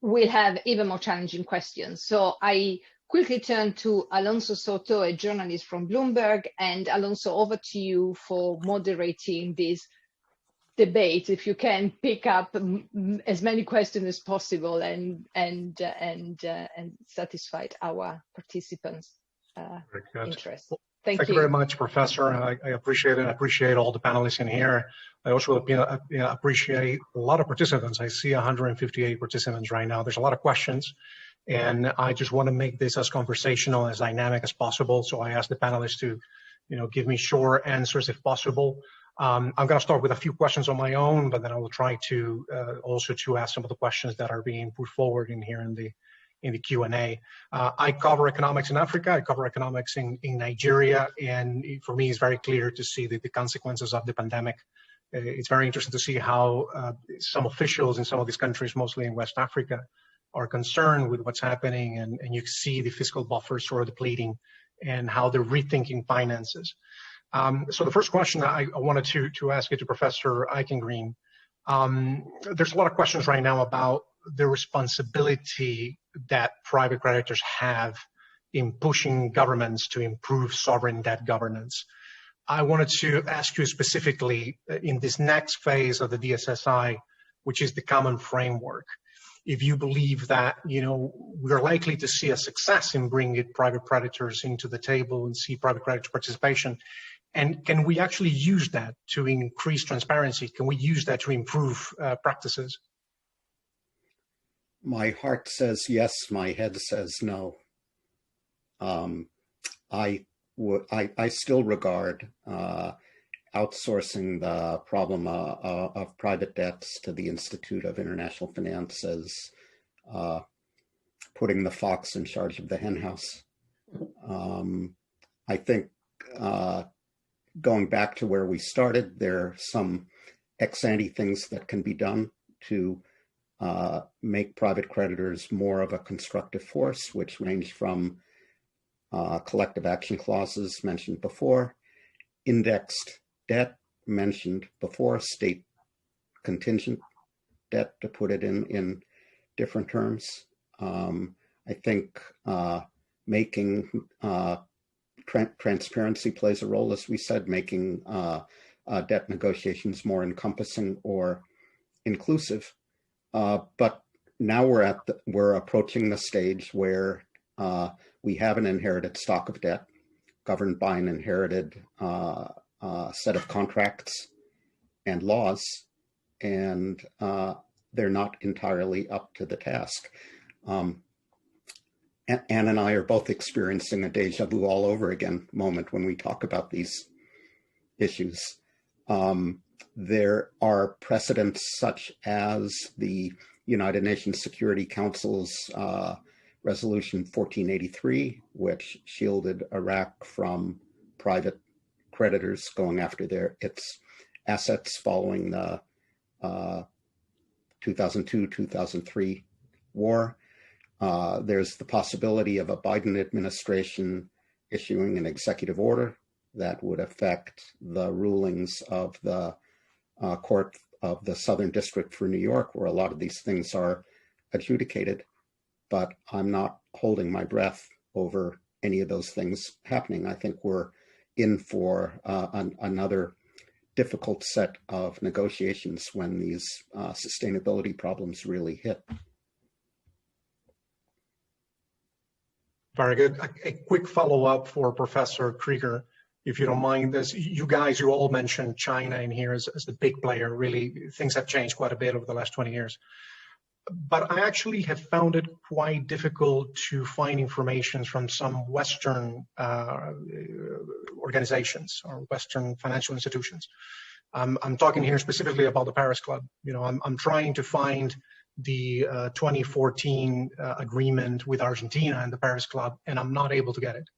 will have even more challenging questions. So I quickly turn to Alonso Soto, a journalist from Bloomberg. And Alonso, over to you for moderating this debate. If you can pick up as many questions as possible and satisfy our participants' interest. Thank you very much, Professor. I appreciate it. I appreciate all the panelists in here. I also appreciate a lot of participants. I see 158 participants right now. There's a lot of questions. And I just want to make this as conversational, as dynamic as possible. So I ask the panelists to, give me short answers if possible. I'm going to start with a few questions on my own, but then I will try to also to ask some of the questions that are being put forward in here in the Q&A. I cover economics in Africa. I cover economics in Nigeria. And for me, it's very clear to see the consequences of the pandemic. It's very interesting to see how some officials in some of these countries, mostly in West Africa, are concerned with what's happening, and you see the fiscal buffers sort of depleting and how they're rethinking finances. So the first question I wanted to ask it to Professor Eichengreen. There's a lot of questions right now about the responsibility that private creditors have in pushing governments to improve sovereign debt governance. I wanted to ask you specifically in this next phase of the DSSI, which is the common framework, if you believe that, we're likely to see a success in bringing private creditors into the table and see private creditor participation. And can we actually use that to increase transparency? Can we use that to improve practices? My heart says yes, my head says no. I still regard outsourcing the problem of private debts to the Institute of International Finance as putting the fox in charge of the henhouse. I think going back to where we started, there are some ex-ante things that can be done to make private creditors more of a constructive force, which range from collective action clauses mentioned before, indexed debt mentioned before, state contingent debt, to put it in different terms. I think making transparency plays a role, as we said, making debt negotiations more encompassing or inclusive. But now we're approaching the stage where we have an inherited stock of debt governed by an inherited set of contracts, and laws, and they're not entirely up to the task. Anne and I are both experiencing a deja vu all over again moment when we talk about these issues. There are precedents such as the United Nations Security Council's Resolution 1483, which shielded Iraq from private creditors going after its assets following the 2002-2003 war. There's the possibility of a Biden administration issuing an executive order that would affect the rulings of the Court of the Southern District for New York, where a lot of these things are adjudicated. But I'm not holding my breath over any of those things happening. I think we're in for another difficult set of negotiations when these sustainability problems really hit. Very good. A quick follow-up for Professor Krieger, if you don't mind. This, you all mentioned China in here as the big player. Really, things have changed quite a bit over the last 20 years. But I actually have found it quite difficult to find information from some Western organizations or Western financial institutions. I'm talking here specifically about the Paris Club. You know, I'm trying to find the 2014 agreement with Argentina and the Paris Club, and I'm not able to get it.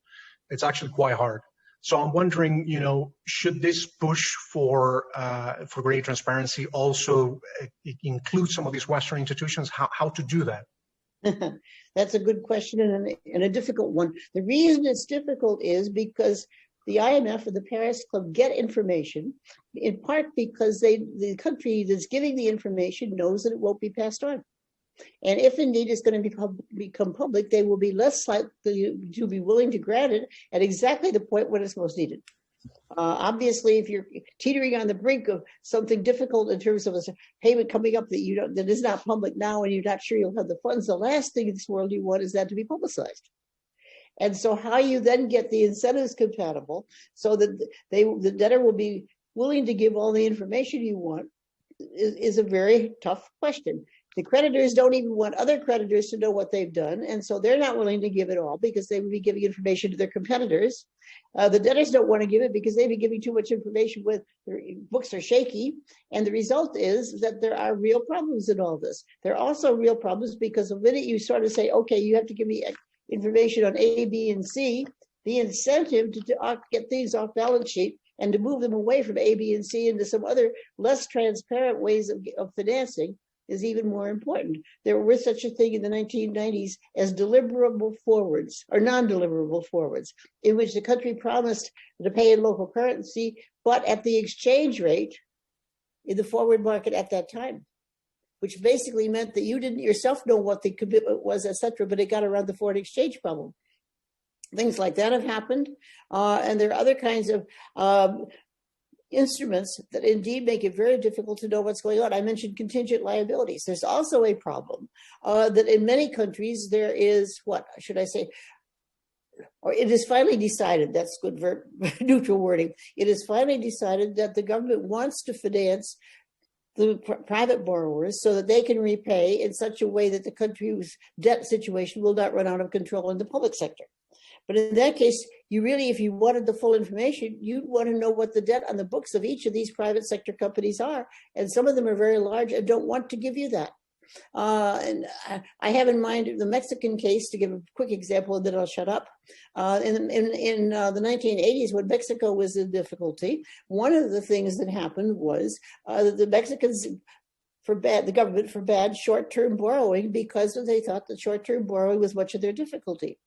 It's actually quite hard. So I'm wondering, you know, should this push for greater transparency also include some of these Western institutions? How to do that? That's a good question and a difficult one. The reason it's difficult is because the IMF and the Paris Club get information, in part because the country that's giving the information knows that it won't be passed on. And if indeed it's going to become public, they will be less likely to be willing to grant it at exactly the point when it's most needed. Obviously, if you're teetering on the brink of something difficult in terms of a payment coming up that is not public now, and you're not sure you'll have the funds, the last thing in this world you want is that to be publicized. And so how you then get the incentives compatible so that the debtor will be willing to give all the information you want is a very tough question. The creditors don't even want other creditors to know what they've done, and so they're not willing to give it all because they would be giving information to their competitors. The debtors don't want to give it because they'd be giving too much information when their books are shaky, and the result is that there are real problems in all this. There are also real problems because the minute you sort of say, okay, you have to give me information on A, B, and C, the incentive to get things off balance sheet and to move them away from A, B, and C into some other less transparent ways of financing is even more important. There was such a thing in the 1990s as deliverable forwards or non-deliverable forwards, in which the country promised to pay in local currency, but at the exchange rate in the forward market at that time, which basically meant that you didn't yourself know what the commitment was, etc., but it got around the foreign exchange problem. Things like that have happened, and there are other kinds of instruments that indeed make it very difficult to know what's going on. I mentioned contingent liabilities. There's also a problem that in many countries there is, what should I say, or it is finally decided, that's good neutral wording, it is finally decided that the government wants to finance the private borrowers so that they can repay in such a way that the country's debt situation will not run out of control in the public sector. But in that case, you really, if you wanted the full information, you'd want to know what the debt on the books of each of these private sector companies are. And some of them are very large and don't want to give you that. And I have in mind the Mexican case, to give a quick example, and then I'll shut up. In the 1980s, when Mexico was in difficulty, one of the things that happened was that the Mexicans the government forbade short-term borrowing because they thought that short-term borrowing was much of their difficulty.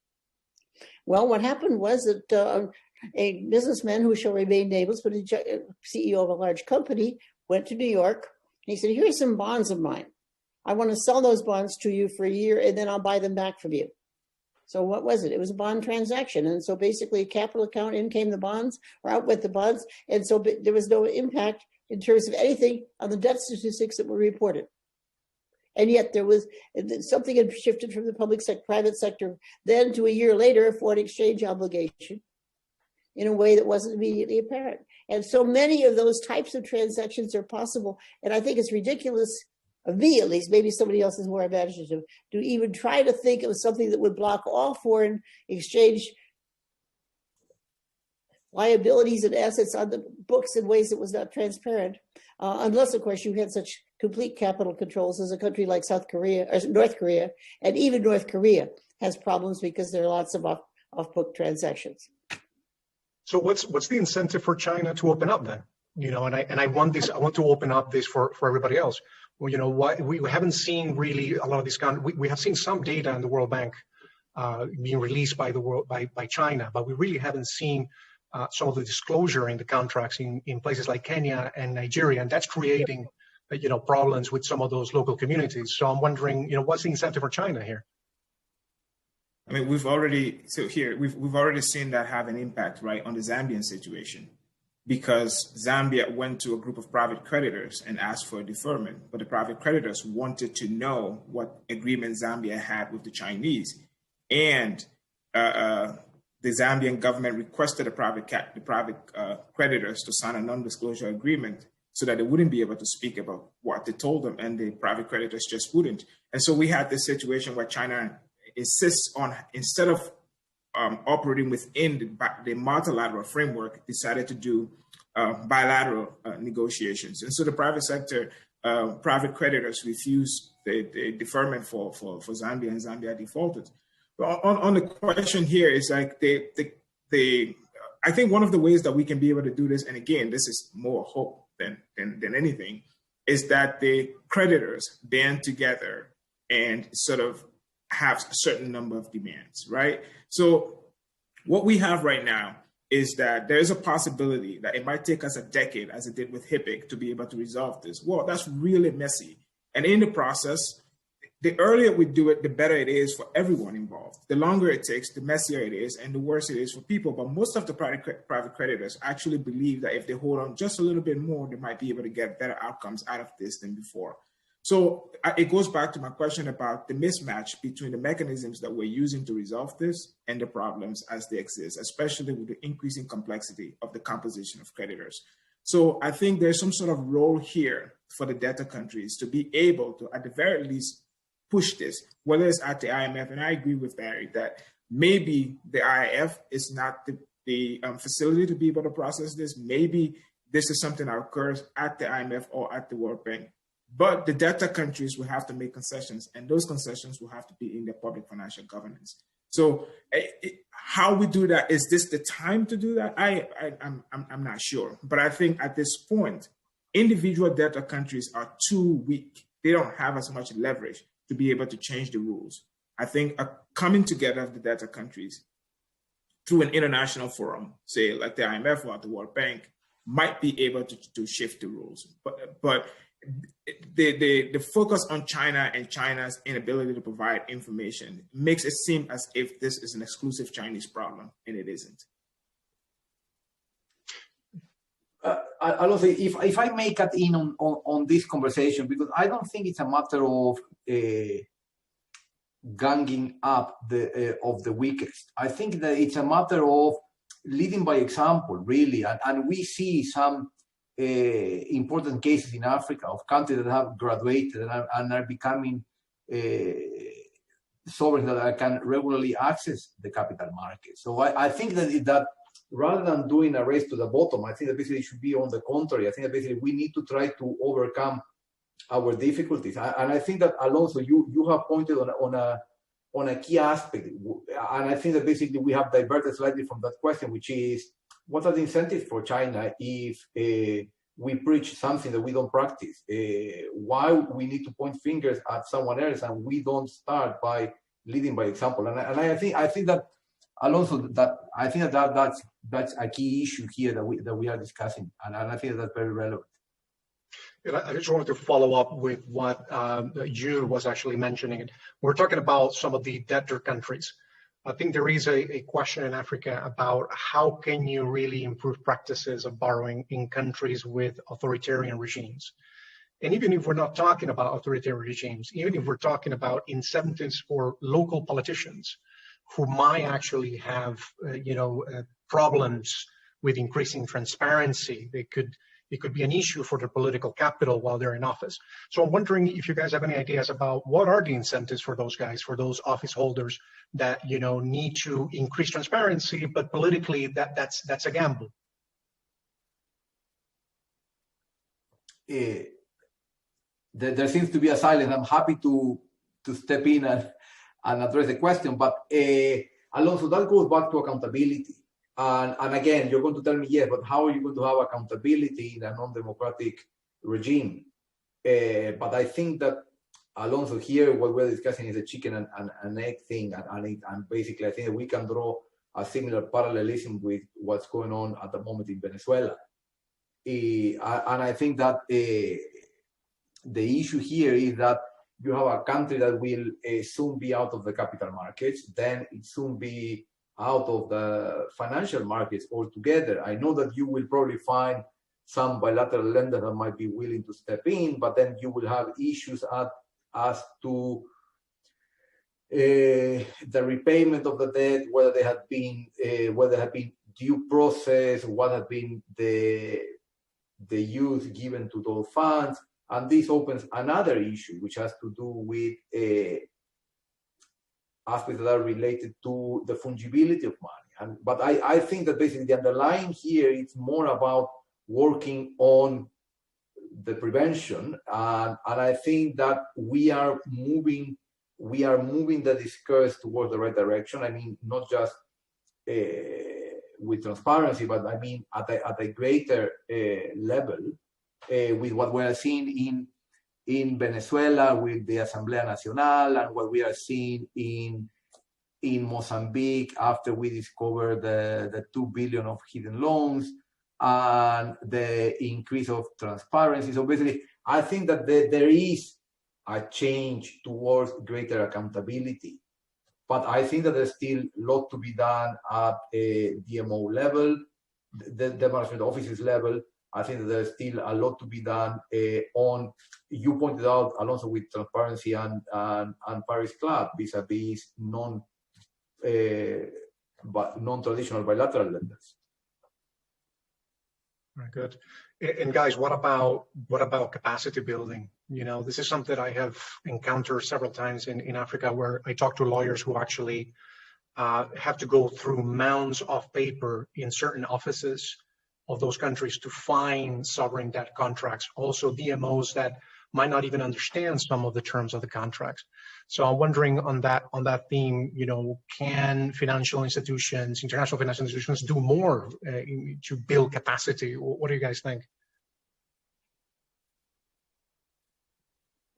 Well, what happened was that a businessman who shall remain nameless, but a CEO of a large company, went to New York. And he said, here's some bonds of mine. I want to sell those bonds to you for a year, and then I'll buy them back from you. So what was it? It was a bond transaction. And so basically a capital account, in came the bonds, or out went the bonds. And so there was no impact in terms of anything on the debt statistics that were reported. And yet there was something had shifted from the private sector then to a year later, a foreign exchange obligation. in a way that wasn't immediately apparent. And so many of those types of transactions are possible. And I think it's ridiculous, of me at least, maybe somebody else is more imaginative, to even try to think of something that would block all foreign exchange liabilities and assets on the books in ways that was not transparent, unless, of course, you had such complete capital controls as a country like South Korea or North Korea, and even North Korea has problems because there are lots of off-book transactions. So what's the incentive for China to open up then? And I want to open up this for everybody else. Well, why we haven't seen really a lot of these we have seen some data in the World Bank being released by by China, but we really haven't seen some of the disclosure in the contracts in places like Kenya and Nigeria, and that's creating problems with some of those local communities. So I'm wondering, what's the incentive for China here? I mean, we've already seen that have an impact, right, on the Zambian situation, because Zambia went to a group of private creditors and asked for a deferment, but the private creditors wanted to know what agreement Zambia had with the Chinese, and the Zambian government requested the private creditors to sign a non-disclosure agreement so that they wouldn't be able to speak about what they told them, and the private creditors just wouldn't. And so we had this situation where China insists on, instead of operating within the multilateral framework, decided to do bilateral negotiations. And so the private sector, private creditors refused the deferment for Zambia, and Zambia defaulted. On the question here is like I think one of the ways that we can be able to do this, and again, this is more hope than anything, is that the creditors band together and sort of have a certain number of demands, right? So what we have right now is that there is a possibility that it might take us a decade, as it did with HIPIC, to be able to resolve this. Well, that's really messy. And in the process, the earlier we do it, the better it is for everyone involved. The longer it takes, the messier it is, and the worse it is for people. But most of the private creditors actually believe that if they hold on just a little bit more, they might be able to get better outcomes out of this than before. So it goes back to my question about the mismatch between the mechanisms that we're using to resolve this and the problems as they exist, especially with the increasing complexity of the composition of creditors. So I think there's some sort of role here for the debtor countries to be able to, at the very least, push this, whether it's at the IMF, and I agree with Barry that maybe the IMF is not the facility to be able to process this. Maybe this is something that occurs at the IMF or at the World Bank. But the debtor countries will have to make concessions, and those concessions will have to be in their public financial governance. So how we do that, is this the time to do that? I'm not sure. But I think at this point, individual debtor countries are too weak. They don't have as much leverage to be able to change the rules. I think a coming together of the debtor countries through an international forum, say like the IMF or the World Bank, might be able to shift the rules. But the focus on China and China's inability to provide information makes it seem as if this is an exclusive Chinese problem, and it isn't. Alonso, if I may cut in on this conversation, because I don't think it's a matter of ganging up of the weakest. I think that it's a matter of leading by example, really, and we see some important cases in Africa of countries that have graduated and are becoming sovereign that can regularly access the capital market. So I think that rather than doing a race to the bottom, I think that basically it should be on the contrary. I think that basically we need to try to overcome our difficulties. And I think that, Alonso, you have pointed on a key aspect. And I think that basically we have diverted slightly from that question, which is, what are the incentives for China if we preach something that we don't practice? Why we need to point fingers at someone else and we don't start by leading by example? And I think that, Alonso, that's a key issue here that we are discussing, and I think that's very relevant. And I just wanted to follow up with what Jude was actually mentioning. We're talking about some of the debtor countries. I think there is a question in Africa about how can you really improve practices of borrowing in countries with authoritarian regimes. And even if we're not talking about authoritarian regimes, even if we're talking about incentives for local politicians who might actually have, problems with increasing transparency. It could be an issue for their political capital while they're in office. So I'm wondering if you guys have any ideas about what are the incentives for those guys, for those office holders that, need to increase transparency, but politically that's a gamble. There seems to be a silence. I'm happy to step in and address the question, but Alonso, that goes back to accountability. And again, you're going to tell me, yes, but how are you going to have accountability in a non-democratic regime? But I think that, Alonso, here what we're discussing is a chicken and egg thing, and basically I think that we can draw a similar parallelism with what's going on at the moment in Venezuela. And I think that the issue here is that you have a country that will soon be out of the capital markets, then it soon be out of the financial markets altogether. I know that you will probably find some bilateral lenders that might be willing to step in, but then you will have issues as to the repayment of the debt, whether there had been due process, what had been the use given to those funds. And this opens another issue, which has to do with aspects that are related to the fungibility of money. But I think that basically the underlying here, it's more about working on the prevention. And I think that we are moving the discourse towards the right direction. I mean, not just with transparency, but I mean at a greater level. With what we are seeing in Venezuela with the Asamblea Nacional, and what we are seeing in Mozambique after we discovered the 2 billion of hidden loans and the increase of transparency. So basically, I think that there is a change towards greater accountability, but I think that there's still a lot to be done at a DMO level, the management offices level. I think that there's still a lot to be done on, you pointed out, Alonso, with transparency and Paris Club vis-a-vis non-traditional bilateral lenders. Very good. And guys, what about capacity building? This is something I have encountered several times in Africa, where I talk to lawyers who actually have to go through mounds of paper in certain offices of those countries to find sovereign debt contracts, also DMOs that might not even understand some of the terms of the contracts. So I'm wondering on that theme, can financial institutions, international financial institutions, do more to build capacity? What do you guys think?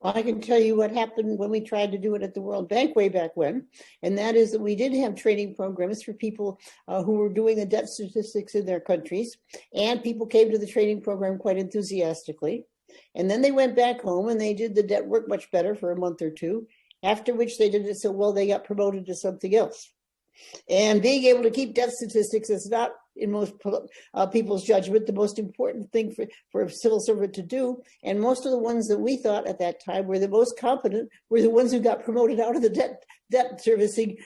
I can tell you what happened when we tried to do it at the World Bank way back when, and that is that we did have training programs for people who were doing the debt statistics in their countries, and people came to the training program quite enthusiastically. And then they went back home and they did the debt work much better for a month or two, after which they did it so well they got promoted to something else. And being able to keep debt statistics is not, in most people's judgment, the most important thing for a civil servant to do. And most of the ones that we thought at that time were the most competent were the ones who got promoted out of the debt servicing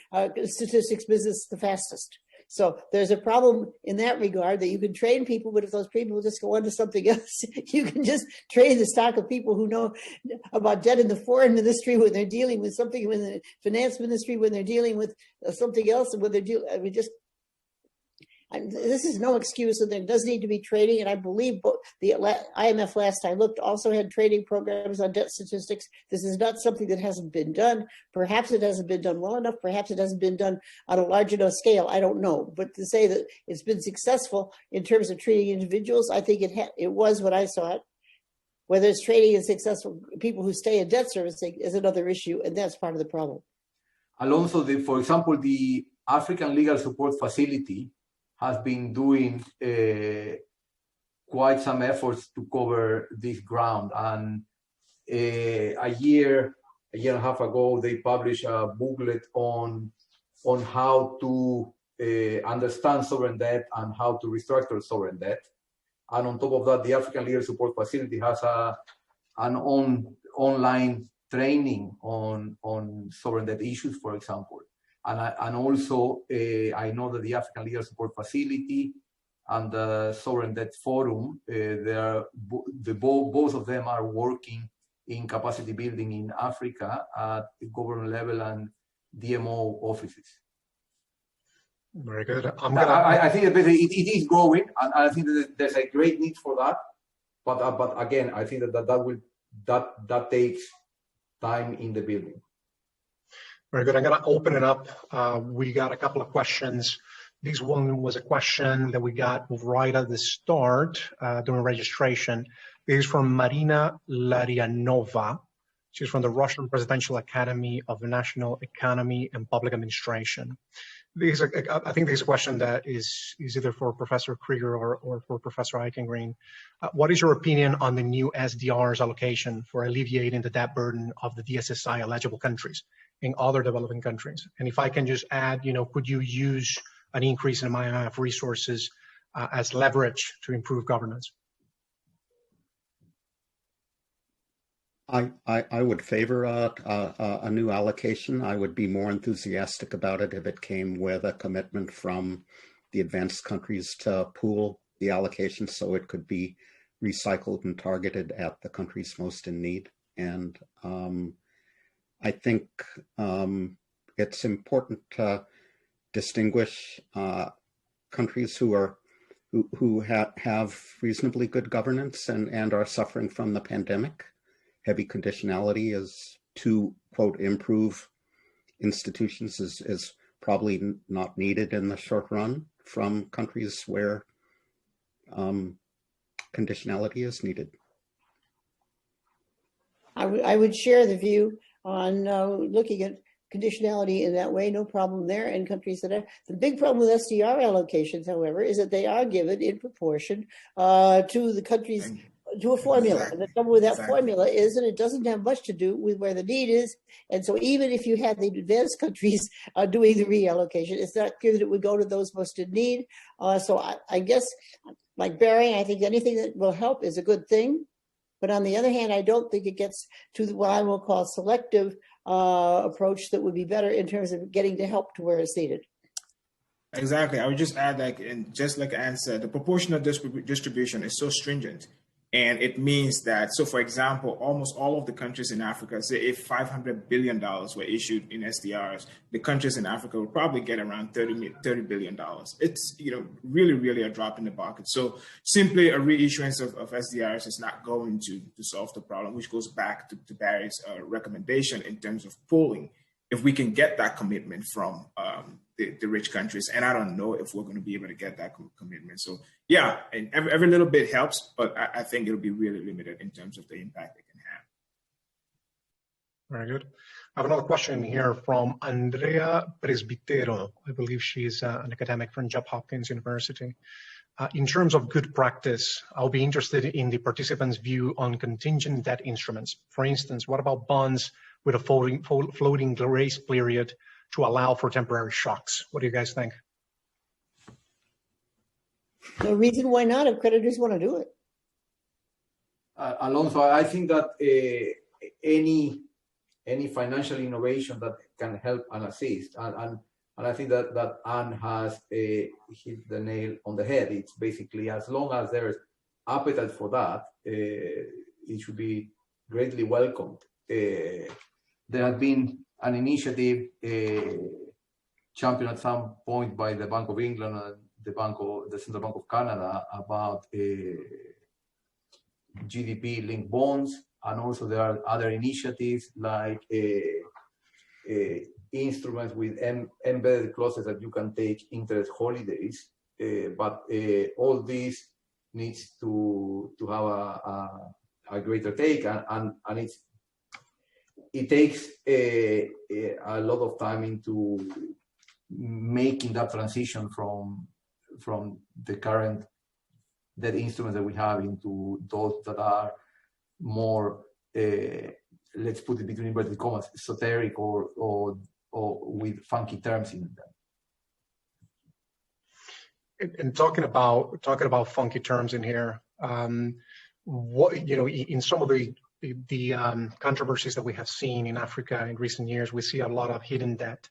statistics business the fastest. So there's a problem in that regard, that you can train people, but if those people just go on to something else, you can just train the stock of people who know about debt in the foreign ministry when they're dealing with something, in the finance ministry when they're dealing with something else, and when they're dealing, this is no excuse, and there does need to be training. And I believe the IMF, last I looked, also had training programs on debt statistics. This is not something that hasn't been done. Perhaps it hasn't been done well enough. Perhaps it hasn't been done on a large enough scale. I don't know. But to say that it's been successful in terms of treating individuals, I think it was when I saw it. Whether it's training and successful people who stay in debt servicing is another issue, and that's part of the problem. Alonso, for example, the African Legal Support Facility has been doing quite some efforts to cover this ground. And a year and a half ago, they published a booklet on how to understand sovereign debt and how to restructure sovereign debt. And on top of that, the African Legal Support Facility has an online training on sovereign debt issues, for example. And also, I know that the African Legal Support Facility and the Sovereign Debt Forum, both of them are working in capacity building in Africa at the government level and DMO offices. Very good. I think that it is growing, and I think that there's a great need for that. But again, I think that takes time in the building. Very good. I'm going to open it up. We got a couple of questions. This one was a question that we got right at the start during registration. This is from Marina Larianova. She's from the Russian Presidential Academy of National Economy and Public Administration. I think this is a question that is either for Professor Krieger or for Professor Eichengreen. What is your opinion on the new SDR's allocation for alleviating the debt burden of the DSSI eligible countries in other developing countries? And if I can just add, could you use an increase in IMF resources as leverage to improve governance? I would favor a new allocation. I would be more enthusiastic about it if it came with a commitment from the advanced countries to pool the allocation so it could be recycled and targeted at the countries most in need. And I think it's important to distinguish countries who have reasonably good governance and are suffering from the pandemic. Heavy conditionality is to, quote, improve institutions is probably not needed in the short run from countries where conditionality is needed. I would share the view on looking at conditionality in that way, no problem there. And countries that are, the big problem with SDR allocations, however, is that they are given in proportion to the countries, to a formula. Exactly. And the trouble with that Exactly. formula is that it doesn't have much to do with where the need is. And so even if you had the advanced countries doing the reallocation, it's not clear that it would go to those most in need. So I guess, like Barry, I think anything that will help is a good thing. But on the other hand, I don't think it gets to what I will call selective approach that would be better in terms of getting the help to where it's needed. Exactly. I would just add that, and just like Anne said, the proportional distribution is so stringent. And it means that, so for example, almost all of the countries in Africa, say if $500 billion were issued in SDRs, the countries in Africa would probably get around $30 billion. It's, really, really a drop in the bucket. So simply a reissuance of SDRs is not going to solve the problem, which goes back to Barry's recommendation in terms of pooling. If we can get that commitment from the rich countries, and I don't know if we're going to be able to get that commitment. So yeah, and every little bit helps, but I think it'll be really limited in terms of the impact it can have. Very good. I have another question here from Andrea Presbitero. I believe she's an academic from Johns Hopkins University. In terms of good practice, I'll be interested in the participants' view on contingent debt instruments. For instance, what about bonds with a floating grace period to allow for temporary shocks? What do you guys think? No reason why not if creditors want to do it. Alonso, I think that any financial innovation that can help and assist, and I think that Anne has hit the nail on the head. It's basically, as long as there's appetite for that, it should be greatly welcomed. There had been an initiative championed at some point by the Bank of England and the Central Bank of Canada about GDP-linked bonds, and also there are other initiatives like instruments with embedded clauses that you can take interest holidays. But all this needs to have a greater take, and it takes a lot of time into making that transition from the current debt instruments that we have into those that are more, let's put it between inverted commas, esoteric or with funky terms in them. And talking about funky terms in here, what in some of the controversies that we have seen in Africa in recent years, we see a lot of hidden debt.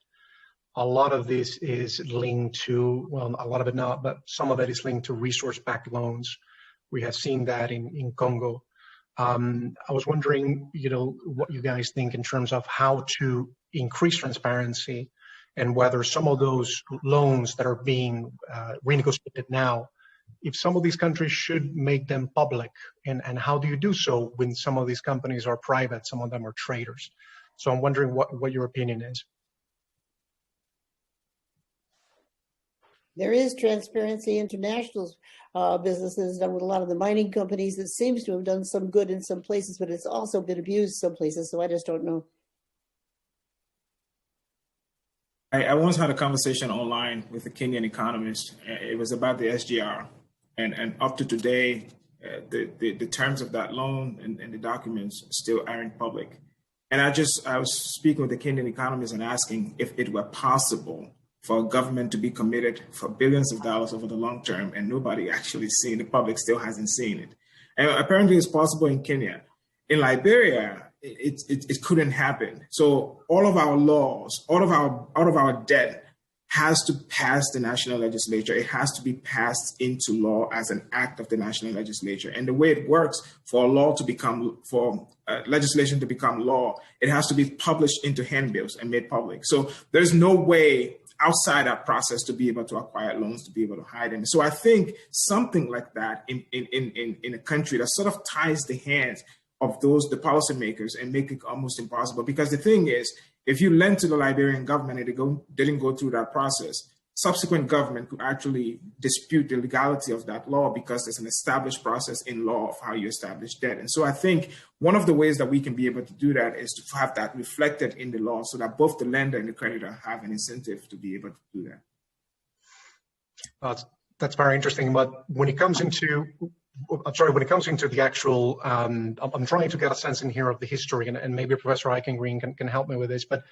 a lot of this is linked to, well, a lot of it not, but some of it is linked to resource-backed loans. We have seen that in Congo. I was wondering, what you guys think in terms of how to increase transparency and whether some of those loans that are being renegotiated now, if some of these countries should make them public, and how do you do so when some of these companies are private, some of them are traders? So I'm wondering what your opinion is. There is Transparency International's businesses done with a lot of the mining companies that seems to have done some good in some places, but it's also been abused some places. So I just don't know. I once had a conversation online with a Kenyan economist. It was about the SGR, and up to today, the terms of that loan and the documents still aren't public. And I was speaking with the Kenyan economist and asking if it were possible for a government to be committed for billions of dollars over the long term, and nobody actually seen, the public still hasn't seen it. And apparently it's possible in Kenya. In Liberia, it couldn't happen. So all of our laws, all of our debt has to pass the national legislature. It has to be passed into law as an act of the national legislature. And the way it works for legislation to become law, it has to be published into handbills and made public. So there's no way outside that process to be able to acquire loans, to be able to hide them. So I think something like that in a country that sort of ties the hands of the policymakers and make it almost impossible. Because the thing is, if you lend to the Liberian government and they didn't go through that process, subsequent government could actually dispute the legality of that law because there's an established process in law of how you establish debt. And so I think one of the ways that we can be able to do that is to have that reflected in the law so that both the lender and the creditor have an incentive to be able to do that. That's very interesting. But when it comes into the actual, I'm trying to get a sense in here of the history, and maybe Professor Eichengreen can help me with this, but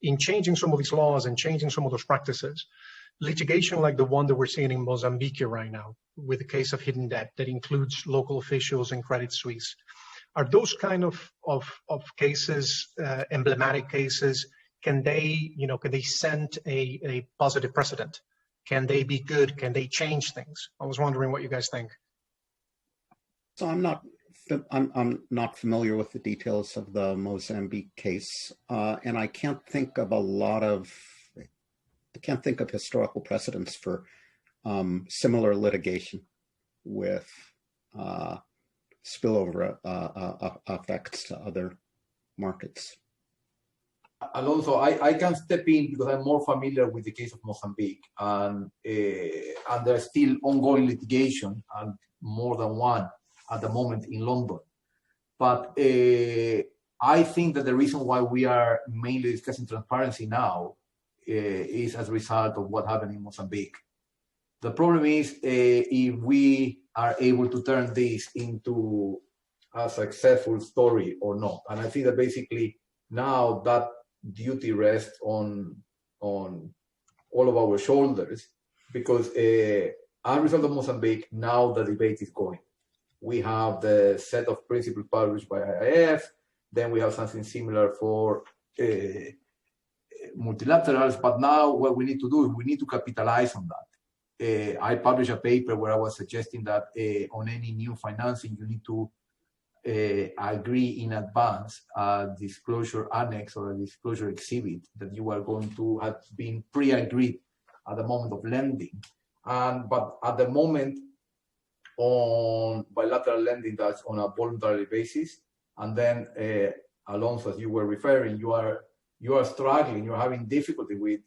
in changing some of these laws and changing some of those practices, litigation like the one that we're seeing in Mozambique right now, with the case of hidden debt that includes local officials and Credit Suisse, are those kind of cases, emblematic cases? Can they send a positive precedent? Can they be good? Can they change things? I was wondering what you guys think. So I'm not familiar with the details of the Mozambique case, and I can't think of historical precedents for similar litigation with spillover effects to other markets. Alonso, I can step in because I'm more familiar with the case of Mozambique, and there's still ongoing litigation, and more than one at the moment in London. But I think that the reason why we are mainly discussing transparency now is as a result of what happened in Mozambique. The problem is if we are able to turn this into a successful story or not. And I think that basically now that duty rests on all of our shoulders, because as a result of Mozambique, now the debate is going. We have the set of principles published by IIF, then we have something similar for multilaterals, but now what we need to do is we need to capitalize on that. I published a paper where I was suggesting that on any new financing, you need to agree in advance a disclosure annex or a disclosure exhibit that you are going to have been pre-agreed at the moment of lending. But at the moment on bilateral lending, that's on a voluntary basis. And then, Alonso, as you were referring, you are struggling, you're having difficulty with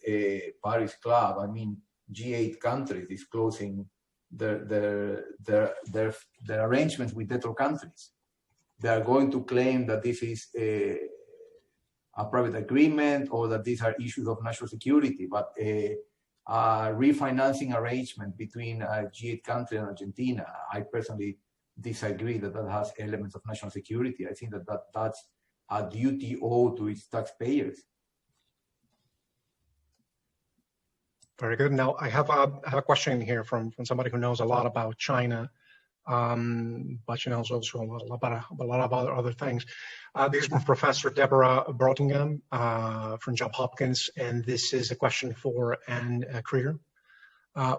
Paris Club. I mean, G8 countries disclosing their arrangements with debtor countries. They are going to claim that this is a private agreement or that these are issues of national security, but a refinancing arrangement between a G8 country and Argentina, I personally disagree that has elements of national security. I think that's a duty owed to its taxpayers. Very good. Now I have a question here from somebody who knows a lot about China. but she knows also a lot of other things. This is from Professor Deborah Brottingham from Johns Hopkins, and this is a question for Anne Krieger.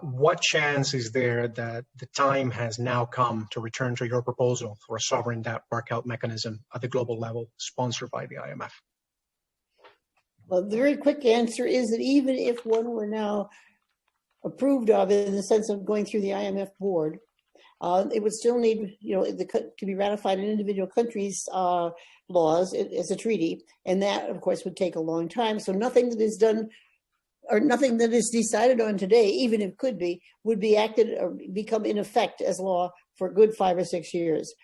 What chance is there that the time has now come to return to your proposal for a sovereign debt workout mechanism at the global level sponsored by the IMF? Well, the very quick answer is that even if one were now approved of in the sense of going through the IMF board, it would still need, to be ratified in individual countries' laws as a treaty, and that, of course, would take a long time. So nothing that is done or nothing that is decided on today, even if it could be, would be acted or become in effect as law for a good 5 or 6 years.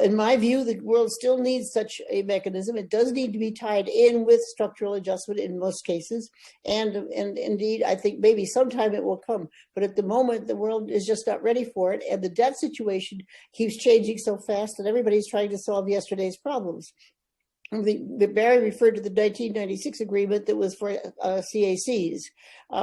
In my view, the world still needs such a mechanism. It does need to be tied in with structural adjustment in most cases. And indeed, I think maybe sometime it will come. But at the moment, the world is just not ready for it. And the debt situation keeps changing so fast that everybody's trying to solve yesterday's problems. Barry referred to the 1996 agreement that was for CACs,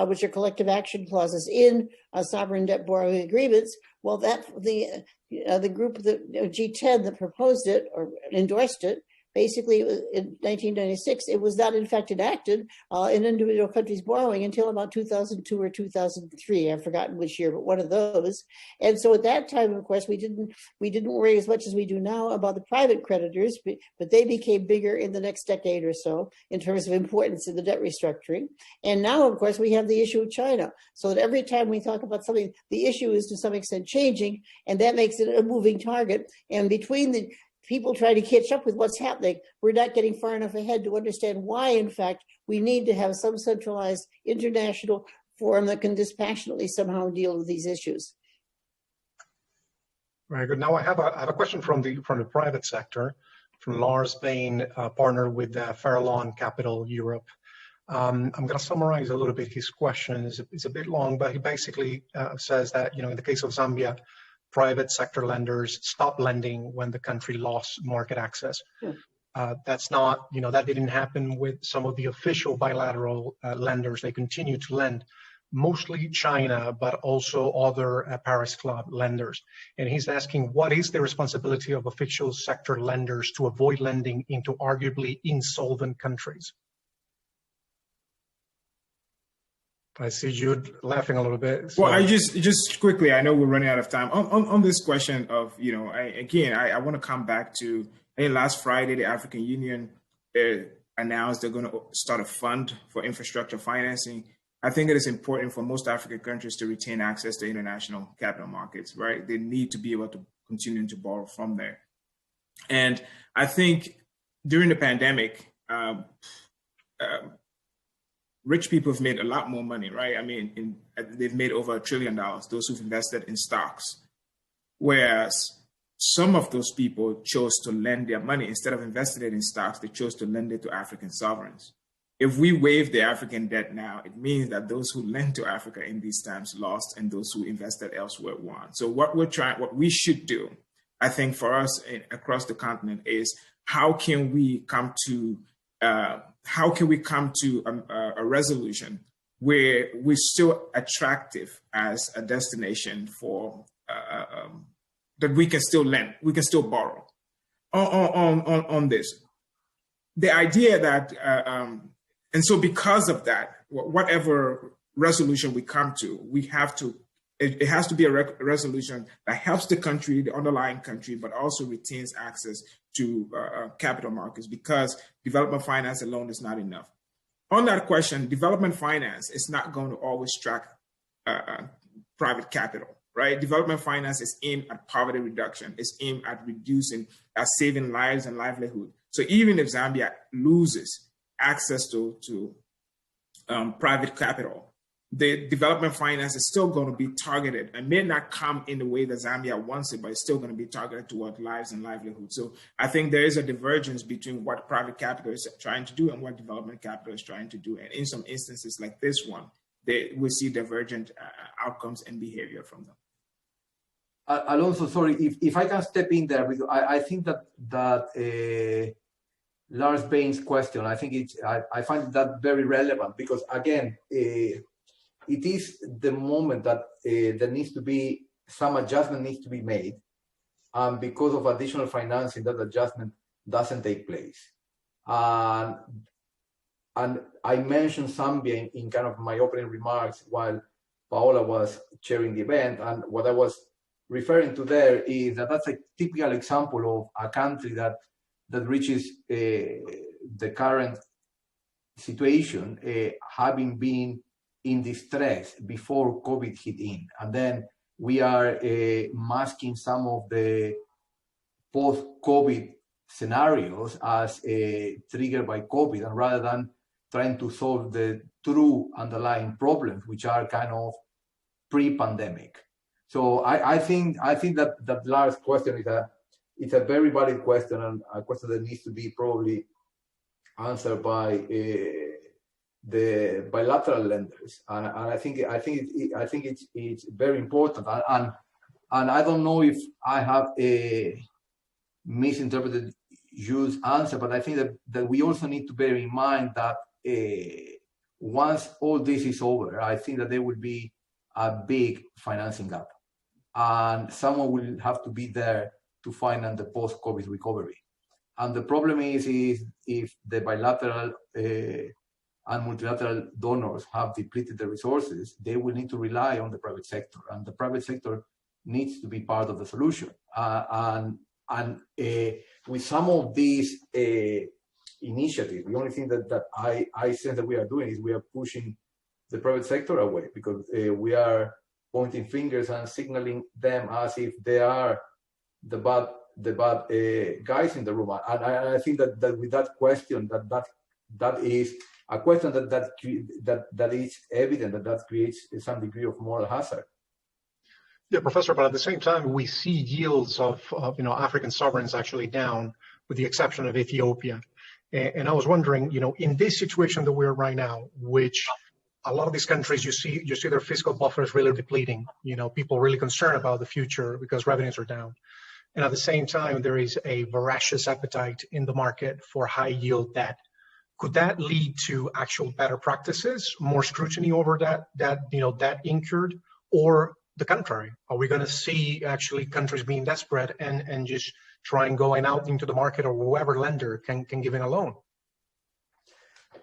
which are collective action clauses in sovereign debt borrowing agreements. Well, the group, the G10 that proposed it or endorsed it, basically in 1996, it was not in fact enacted in individual countries borrowing until about 2002 or 2003. I've forgotten which year, but one of those. And so at that time, of course, we didn't worry as much as we do now about the private creditors, but they became bigger in the next decade or so in terms of importance in the debt restructuring. And now, of course, we have the issue of China. So that every time we talk about something, the issue is to some extent changing, and that makes it a moving target. And between the people trying to catch up with what's happening, we're not getting far enough ahead to understand why, in fact, we need to have some centralized international forum that can dispassionately somehow deal with these issues. Very good. Now I have a question from the private sector, from Lars Bain, partner with Farallon Capital Europe. I'm going to summarize a little bit his question. It's a bit long, but he basically says that, in the case of Zambia, private sector lenders stopped lending when the country lost market access. That's not, that didn't happen with some of the official bilateral lenders. They continue to lend, mostly China, but also other Paris Club lenders. And he's asking, what is the responsibility of official sector lenders to avoid lending into arguably insolvent countries? I see Jude laughing a little bit. So. Well, I just quickly, I know we're running out of time on this question of, I want to come back to, I think last Friday, the African Union announced they're going to start a fund for infrastructure financing. I think it is important for most African countries to retain access to international capital markets, right? They need to be able to continue to borrow from there. And I think during the pandemic, rich people have made a lot more money, right? I mean, they've made over $1 trillion, those who've invested in stocks. Whereas some of those people chose to lend their money, instead of investing it in stocks, they chose to lend it to African sovereigns. If we waive the African debt now, it means that those who lend to Africa in these times lost, and those who invested elsewhere won. So what we should do, I think for us across the continent, is how can we come to a resolution where we're still attractive as a destination for that we can still lend, we can still borrow on this. The idea that and so because of that, whatever resolution we come to, it has to be a resolution that helps the country, the underlying country, but also retains access to capital markets, because development finance alone is not enough. On that question, development finance is not going to always track private capital, right? Development finance is aimed at poverty reduction. It's aimed at saving lives and livelihood. So even if Zambia loses access to private capital, the development finance is still going to be targeted and may not come in the way that Zambia wants it, but it's still going to be targeted toward lives and livelihood. So I think there is a divergence between what private capital is trying to do and what development capital is trying to do. And in some instances like this one, we see divergent outcomes and behavior from them. Alonso, sorry, if I can step in there, because I think that Lars Bain's question, I think I find that very relevant, because again, it is the moment that there needs to be some adjustment needs to be made. and because of additional financing, that adjustment doesn't take place. And I mentioned Zambia in kind of my opening remarks while Paola was chairing the event, and what I was referring to there is that that's a typical example of a country that reaches the current situation having been in distress before COVID hit in, and then we are masking some of the post-COVID scenarios as triggered by COVID, and rather than trying to solve the true underlying problems, which are kind of pre-pandemic. So I think that Lars' question is a very valid question, and a question that needs to be probably answered by the bilateral lenders. And I think it's very important. And I don't know if I have misinterpreted Jules' answer, but I think that we also need to bear in mind that once all this is over, I think that there will be a big financing gap, and someone will have to be there to finance the post-COVID recovery. And the problem is if the bilateral and multilateral donors have depleted the resources, they will need to rely on the private sector, and the private sector needs to be part of the solution. And with some of these initiatives, the only thing that I sense that we are doing is we are pushing the private sector away, because we are pointing fingers and signaling them as if they are the bad guys in the room. And I think that with that question, that is a question that is evident that creates some degree of moral hazard. Yeah, Professor, but at the same time, we see yields of African sovereigns actually down, with the exception of Ethiopia. And I was wondering, in this situation that we're right now, which a lot of these countries, you see their fiscal buffers really depleting. People really concerned about the future because revenues are down. And at the same time, there is a voracious appetite in the market for high yield debt. Could that lead to actual better practices, more scrutiny over debt incurred, or the contrary? Are we going to see actually countries being desperate and just trying going out into the market, or whoever lender can give in a loan?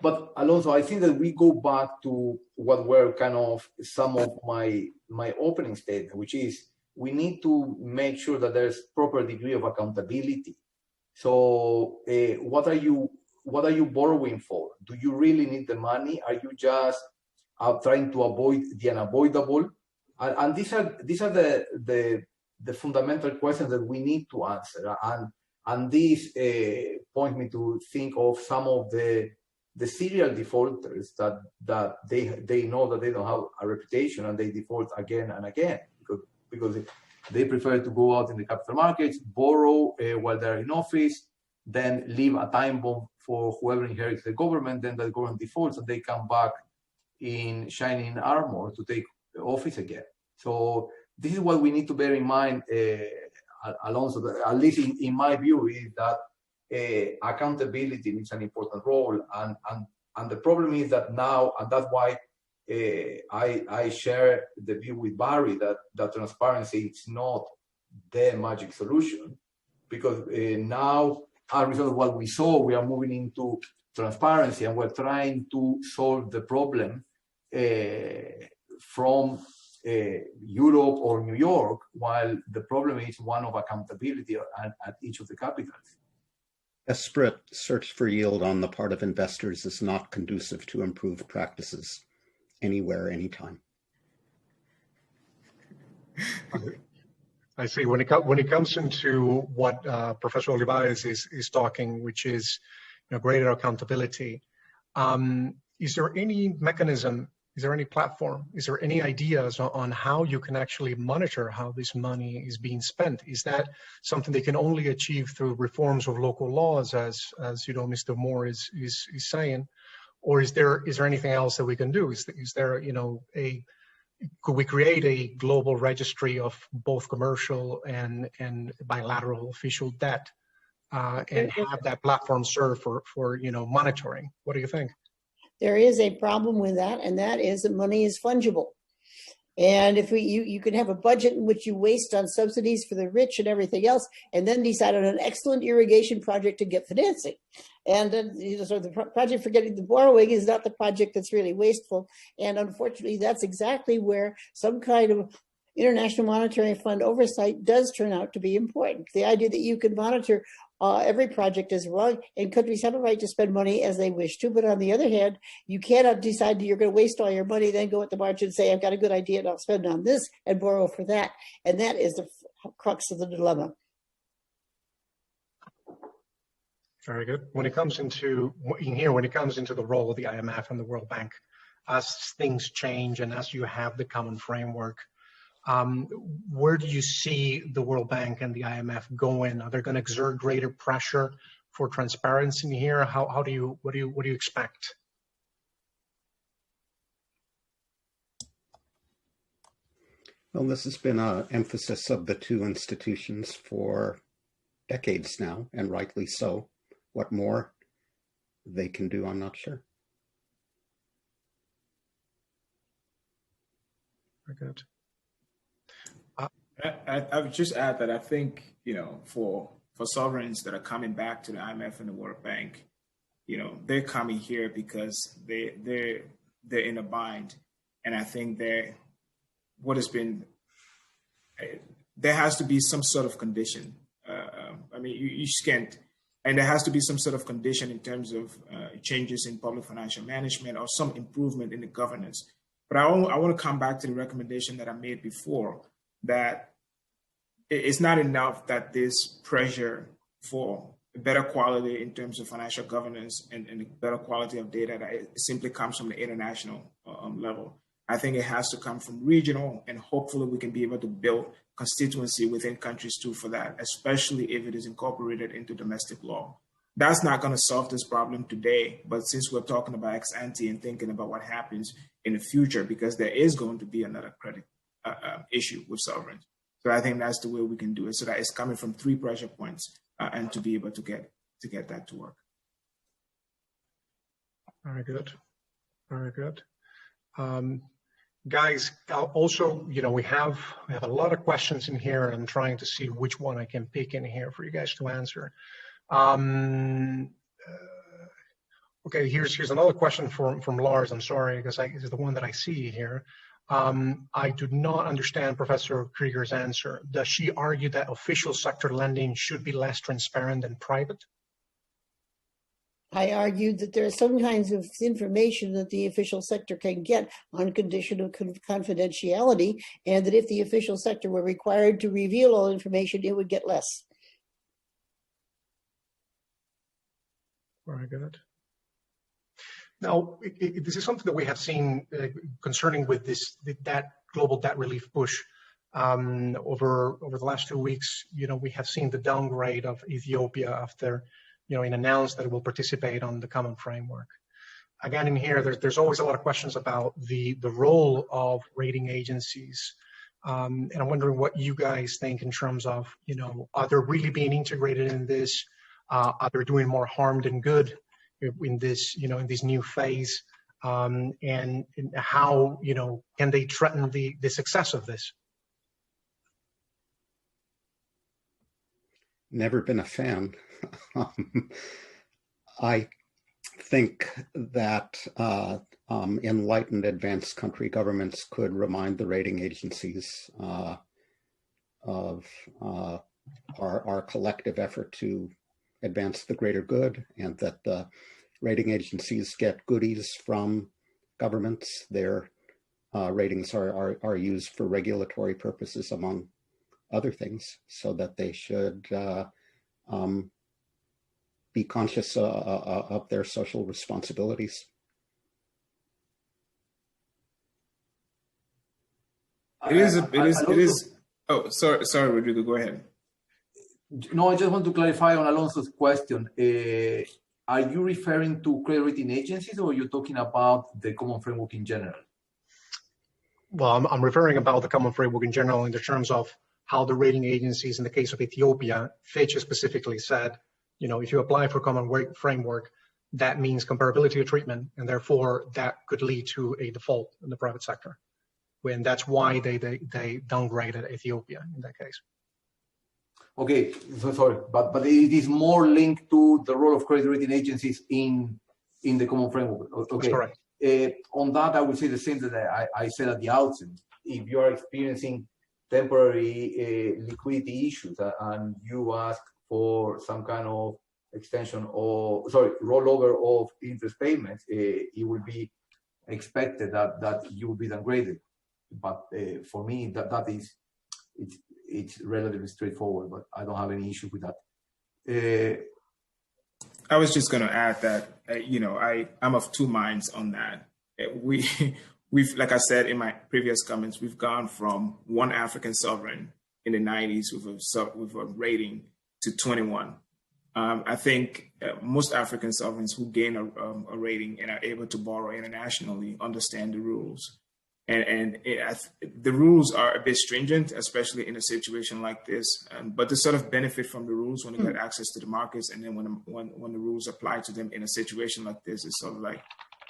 But Alonso, I think that we go back to what were kind of some of my opening statement, which is we need to make sure that there's proper degree of accountability. So what are you borrowing for? Do you really need the money? Are you just trying to avoid the unavoidable? And these are the fundamental questions that we need to answer. And these point me to think of some of the serial defaulters that they know that they don't have a reputation, and they default again and again because they prefer to go out in the capital markets, borrow while they're in office, then leave a time bomb for whoever inherits the government, then the government defaults, and they come back in shining armor to take office again. So this is what we need to bear in mind, Alonso, at least in my view, is that accountability is an important role. And the problem is that now, and that's why I share the view with Barry that transparency is not the magic solution, because now, as a result of what we saw, we are moving into transparency, and we're trying to solve the problem from Europe or New York, while the problem is one of accountability at each of the capitals. Desperate search for yield on the part of investors is not conducive to improved practices anywhere, anytime. I see. When it comes into what Professor Olivares is talking, which is greater accountability, is there any mechanism? Is there any platform? Is there any ideas on how you can actually monitor how this money is being spent? Is that something they can only achieve through reforms of local laws, as Mr. Moore is saying, or is there anything else that we can do? Is there could we create a global registry of both commercial and bilateral official debt, and have that platform serve for monitoring? What do you think? There is a problem with that, and that is that money is fungible. And if you can have a budget in which you waste on subsidies for the rich and everything else, and then decide on an excellent irrigation project to get financing. And then so the project for getting the borrowing is not the project that's really wasteful. And unfortunately, that's exactly where some kind of International Monetary Fund oversight does turn out to be important. The idea that you can monitor every project is wrong, and countries have a right to spend money as they wish to. But on the other hand, you cannot decide that you're going to waste all your money, then go at the margin and say, I've got a good idea and I'll spend on this and borrow for that. And that is the crux of the dilemma. Very good. When it comes into the role of the IMF and the World Bank, as things change and as you have the common framework, where do you see the World Bank and the IMF going? Are they going to exert greater pressure for transparency here? What do you expect? Well, this has been an emphasis of the two institutions for decades now, and rightly so. What more they can do, I'm not sure. Very good. I would just add that I think, for sovereigns that are coming back to the IMF and the World Bank, they're coming here because they're in a bind. And I think there has to be some sort of condition. You just can't, and there has to be some sort of condition in terms of changes in public financial management or some improvement in the governance. But I want to come back to the recommendation that I made before, that it's not enough that this pressure for better quality in terms of financial governance and better quality of data, that it simply comes from the international level. I think it has to come from regional, and hopefully we can be able to build constituency within countries too for that, especially if it is incorporated into domestic law. That's not going to solve this problem today, but since we're talking about ex ante and thinking about what happens in the future, because there is going to be another credit issue with sovereigns. So I think that's the way we can do it, so that it's coming from three pressure points and to be able to get that to work. Very good. Very good. Guys, also, we have a lot of questions in here, and I'm trying to see which one I can pick in here for you guys to answer. Okay, here's another question from Lars. I'm sorry, because this is the one that I see here. I do not understand Professor Krieger's answer. Does she argue that official sector lending should be less transparent than private? I argued that there are some kinds of information that the official sector can get on condition of confidentiality, and that if the official sector were required to reveal all information, it would get less. Very good. Now, this is something that we have seen concerning with that global debt relief push over the last 2 weeks. We have seen the downgrade of Ethiopia after it announced that it will participate on the common framework. Again, in here, there's always a lot of questions about the role of rating agencies. And I'm wondering what you guys think in terms of, are they really being integrated in this? Are they doing more harm than good in this, in this new phase? And how, can they threaten the success of this? Never been a fan. I think that enlightened advanced country governments could remind the rating agencies of our collective effort to advance the greater good, and that the rating agencies get goodies from governments. Their ratings are used for regulatory purposes, among other things, so that they should be conscious of their social responsibilities. It is. Oh, sorry, Rodrigo, go ahead. No, I just want to clarify on Alonso's question. Are you referring to credit rating agencies, or are you talking about the common framework in general? Well, I'm referring about the common framework in general in the terms of how the rating agencies, in the case of Ethiopia, Fitch specifically said, if you apply for common framework, that means comparability of treatment, and therefore that could lead to a default in the private sector. when that's why they downgraded Ethiopia in that case. Okay, so sorry, but it is more linked to the role of credit rating agencies in the common framework. Okay. That's correct. On that, I would say the same that I said at the outset. If you are experiencing temporary liquidity issues and you ask for some kind of extension or rollover of interest payments, it will be expected that you will be downgraded. But for me, it's relatively straightforward, but I don't have any issue with that. I was just going to add that, I'm of two minds on that. We've, like I said in my previous comments, we've gone from one African sovereign in the 90s with a rating to 21. I think most African sovereigns who gain a rating and are able to borrow internationally understand the rules. And the rules are a bit stringent, especially in a situation like this. But they sort of benefit from the rules when they get access to the markets. And then when the rules apply to them in a situation like this, it's sort of like,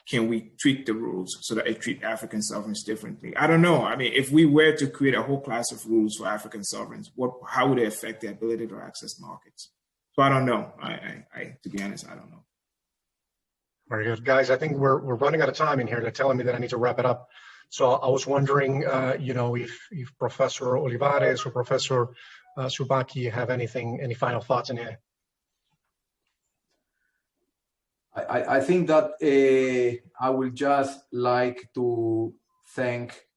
can we tweak the rules so that it treat African sovereigns differently? I don't know. I mean, if we were to create a whole class of rules for African sovereigns, how would it affect their ability to access markets? So I don't know. To be honest, I don't know. Very good, guys. I think we're running out of time in here. They're telling me that I need to wrap it up. So I was wondering, if Professor Olivares or Professor Subaki have any final thoughts in here. I think that I would just like to thank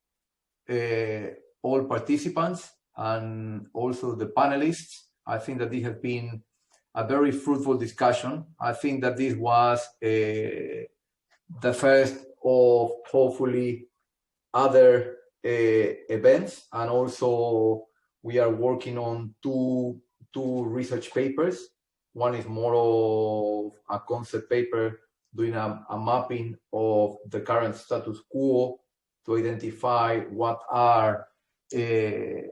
all participants and also the panelists. I think that this has been a very fruitful discussion. I think that this was the first of hopefully other events, and also we are working on two research papers. One is more of a concept paper doing a mapping of the current status quo to identify what are the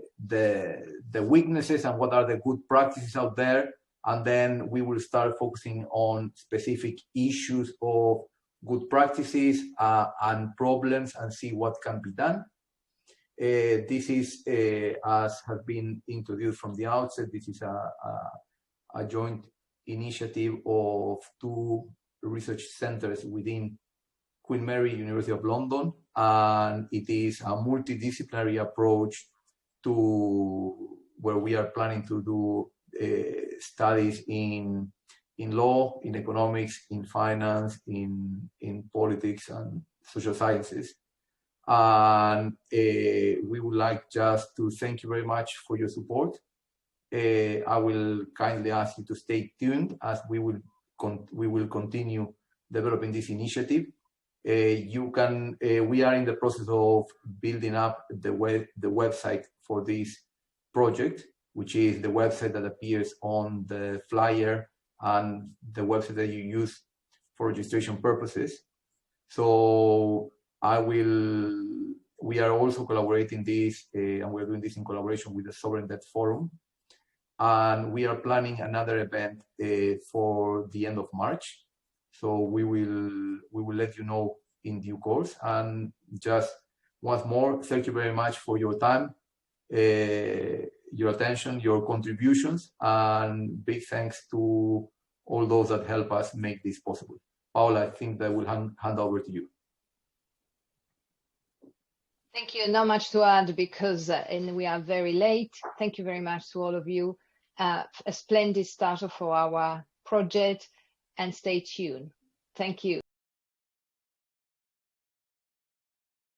weaknesses and what are the good practices out there. And then we will start focusing on specific issues of good practices and problems and see what can be done. This is, as has been introduced from the outset, this is a joint initiative of two research centers within Queen Mary, University of London, and it is a multidisciplinary approach to where we are planning to do studies in law, in economics, in finance, in politics and social sciences. And we would like just to thank you very much for your support. I will kindly ask you to stay tuned as we will continue developing this initiative. We are in the process of building up the website for this project, which is the website that appears on the flyer and the website that you use for registration purposes. So we are also collaborating this, and we're doing this in collaboration with the Sovereign Debt Forum. And we are planning another event for the end of March. So we will let you know in due course. And just once more, thank you very much for your time, your attention, your contributions, and big thanks to all those that help us make this possible. Paula, I think that will hand over to you. Thank you. Not much to add because we are very late. Thank you very much to all of you. A splendid start for our project, and stay tuned. Thank you.